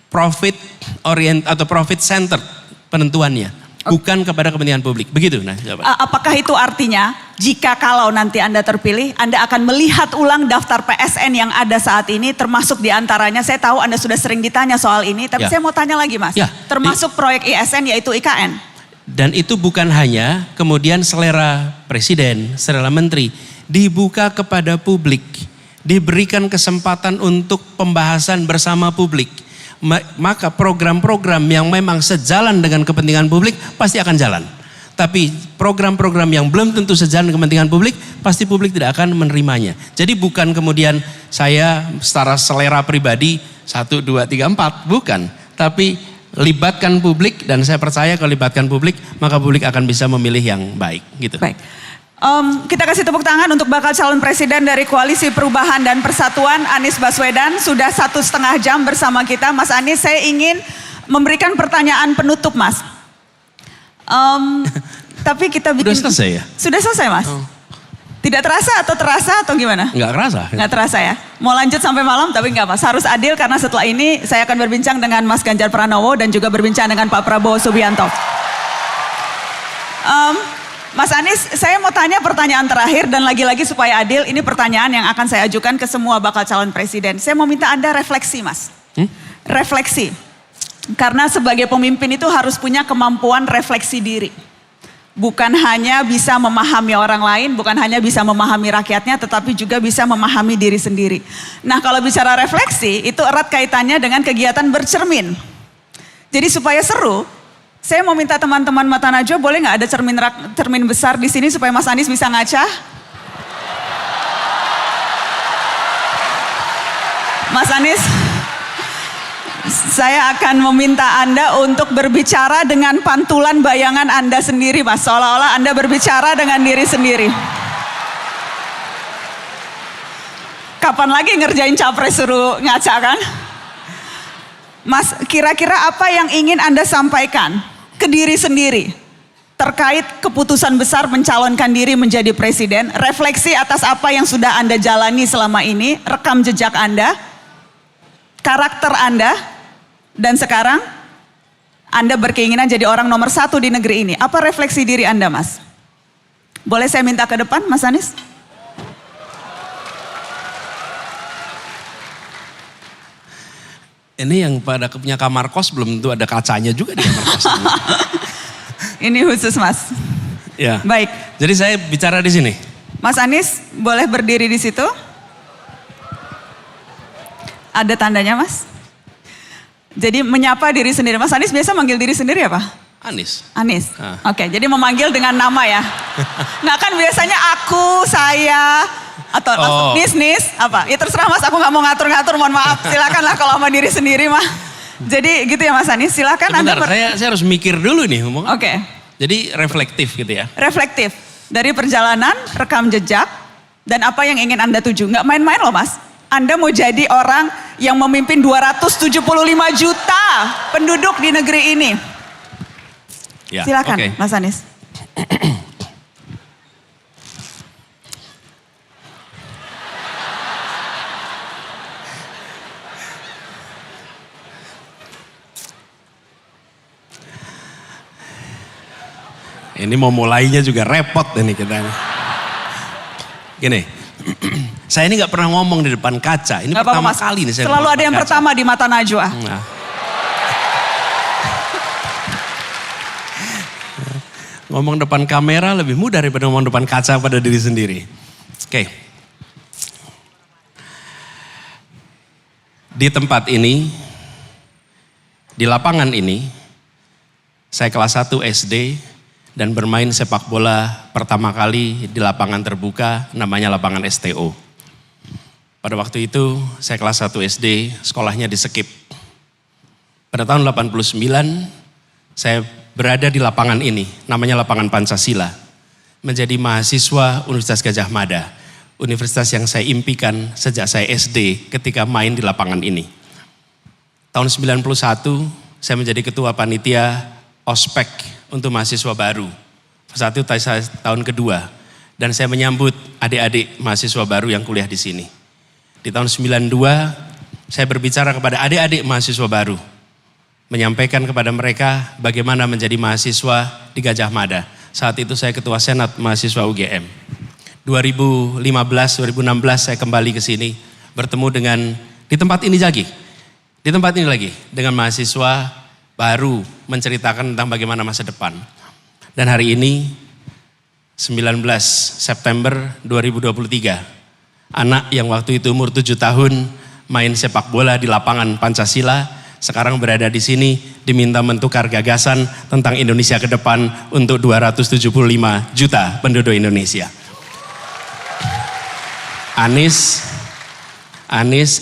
profit orient atau profit center penentuannya, bukan kepada kepentingan publik. Begitu nah jawaban. Apakah itu artinya jika kalau nanti Anda terpilih, Anda akan melihat ulang daftar PSN yang ada saat ini, termasuk diantaranya, saya tahu Anda sudah sering ditanya soal ini, tapi saya mau tanya lagi Mas, termasuk proyek ISN yaitu IKN. Dan itu bukan hanya kemudian selera presiden, selera menteri, dibuka kepada publik, diberikan kesempatan untuk pembahasan bersama publik. Maka program-program yang memang sejalan dengan kepentingan publik pasti akan jalan. Tapi program-program yang belum tentu sejalan dengan kepentingan publik, pasti publik tidak akan menerimanya. Jadi bukan kemudian saya secara selera pribadi 1, 2, 3, 4, bukan. Tapi libatkan publik dan saya percaya kalau libatkan publik, maka publik akan bisa memilih yang baik. Gitu. Baik. Kita kasih tepuk tangan untuk bakal calon presiden dari Koalisi Perubahan dan Persatuan, Anies Baswedan. Sudah 1,5 jam bersama kita. Mas Anies, saya ingin memberikan pertanyaan penutup Mas. Tapi kita bikin... Sudah selesai ya? Sudah selesai Mas? Tidak terasa atau terasa atau gimana? Enggak terasa. Enggak terasa ya? Mau lanjut sampai malam tapi enggak Mas. Harus adil karena setelah ini saya akan berbincang dengan Mas Ganjar Pranowo dan juga berbincang dengan Pak Prabowo Subianto. Mas Anies, saya mau tanya pertanyaan terakhir dan lagi-lagi supaya adil, ini pertanyaan yang akan saya ajukan ke semua bakal calon presiden. Saya mau minta Anda refleksi Mas. Refleksi. Karena sebagai pemimpin itu harus punya kemampuan refleksi diri. Bukan hanya bisa memahami orang lain, bukan hanya bisa memahami rakyatnya, tetapi juga bisa memahami diri sendiri. Nah kalau bicara refleksi, itu erat kaitannya dengan kegiatan bercermin. Jadi supaya seru, saya mau minta teman-teman Mata Najwa boleh nggak ada cermin besar di sini supaya Mas Anies bisa ngaca? Mas Anies, saya akan meminta Anda untuk berbicara dengan pantulan bayangan Anda sendiri Mas. Seolah-olah Anda berbicara dengan diri sendiri. Kapan lagi ngerjain capres suruh ngaca kan? Mas, kira-kira apa yang ingin Anda sampaikan ke diri sendiri terkait keputusan besar mencalonkan diri menjadi presiden, refleksi atas apa yang sudah Anda jalani selama ini, rekam jejak Anda, karakter Anda, dan sekarang Anda berkeinginan jadi orang nomor 1 di negeri ini. Apa refleksi diri Anda Mas? Boleh saya minta ke depan Mas Anies? Ini yang pada punya kamar kos belum tentu ada kacanya juga di kamar kos. Ini khusus Mas. Ya. Baik. Jadi saya bicara di sini. Mas Anies boleh berdiri di situ. Ada tandanya Mas. Jadi menyapa diri sendiri. Mas Anies biasa manggil diri sendiri apa? Anies. Anies. Oke, jadi memanggil dengan nama ya. Nggak kan biasanya aku, saya, atau masuk bisnis apa? Ya terserah Mas, aku nggak mau ngatur-ngatur, mohon maaf. Silakanlah kalau sama diri sendiri mah. Jadi gitu ya Mas Anies, silakan Anda. Saya harus mikir dulu nih ngomong. Oke. Jadi reflektif gitu ya. Reflektif dari perjalanan, rekam jejak, dan apa yang ingin Anda tuju. Nggak main-main loh Mas. Anda mau jadi orang yang memimpin 275 juta penduduk di negeri ini. Ya, silakan okay. Mas Anies. Ini mau mulainya juga repot ini kita. Gini, Saya ini nggak pernah ngomong di depan kaca. Ini Nggak pertama apa-apa, Mas. kali nih saya Selalu ngomong ada di yang depan kaca. pertama di mata Najwa. Nah. Ngomong depan kamera lebih mudah daripada ngomong depan kaca pada diri sendiri. Oke. Di tempat ini, di lapangan ini, saya kelas 1 SD dan bermain sepak bola pertama kali di lapangan terbuka namanya lapangan STO. Pada waktu itu saya kelas 1 SD, sekolahnya di Sekip. Pada tahun 89 saya berada di lapangan ini, namanya lapangan Pancasila. Menjadi mahasiswa Universitas Gadjah Mada. Universitas yang saya impikan sejak saya SD ketika main di lapangan ini. Tahun 91 saya menjadi ketua panitia ospek untuk mahasiswa baru. Saat itu saya tahun kedua dan saya menyambut adik-adik mahasiswa baru yang kuliah di sini. Di tahun 92 saya berbicara kepada adik-adik mahasiswa baru, menyampaikan kepada mereka bagaimana menjadi mahasiswa di Gadjah Mada. Saat itu saya ketua senat mahasiswa UGM. 2015-2016 saya kembali ke sini bertemu dengan di tempat ini lagi dengan mahasiswa baru menceritakan tentang bagaimana masa depan. Dan hari ini 19 September 2023, anak yang waktu itu umur 7 tahun main sepak bola di lapangan Pancasila sekarang berada di sini diminta menukar gagasan tentang Indonesia ke depan untuk 275 juta penduduk Indonesia. Anies,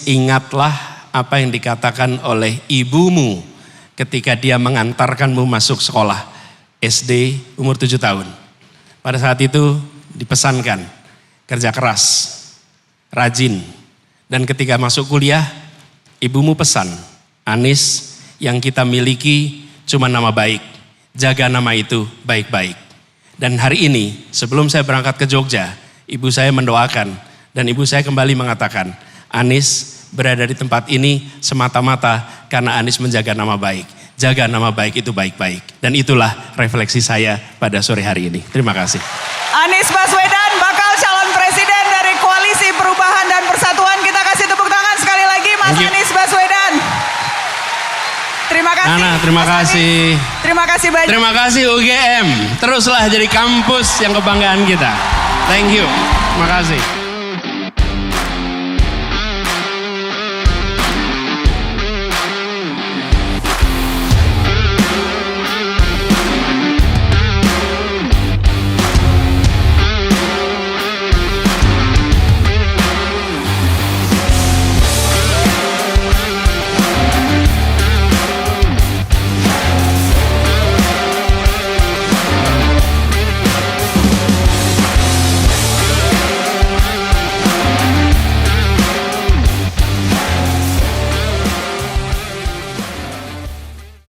ingatlah apa yang dikatakan oleh ibumu ketika dia mengantarkanmu masuk sekolah SD umur 7 tahun. Pada saat itu dipesankan kerja keras, rajin, dan ketika masuk kuliah ibumu pesan, Anies, yang kita miliki cuma nama baik, jaga nama itu baik-baik. Dan hari ini sebelum saya berangkat ke Jogja, ibu saya mendoakan dan ibu saya kembali mengatakan, Anies berada di tempat ini semata-mata karena Anies menjaga nama baik. Jaga nama baik itu baik-baik. Dan itulah refleksi saya pada sore hari ini. Terima kasih. Anies Baswedan bakal calon presiden dari Koalisi Perubahan dan Persatuan. Kita kasih tepuk tangan sekali lagi Mas Anies Baswedan. Terima kasih. Nana, terima kasih. Terima kasih banyak. Terima kasih UGM. Teruslah jadi kampus yang kebanggaan kita. Thank you. Terima kasih.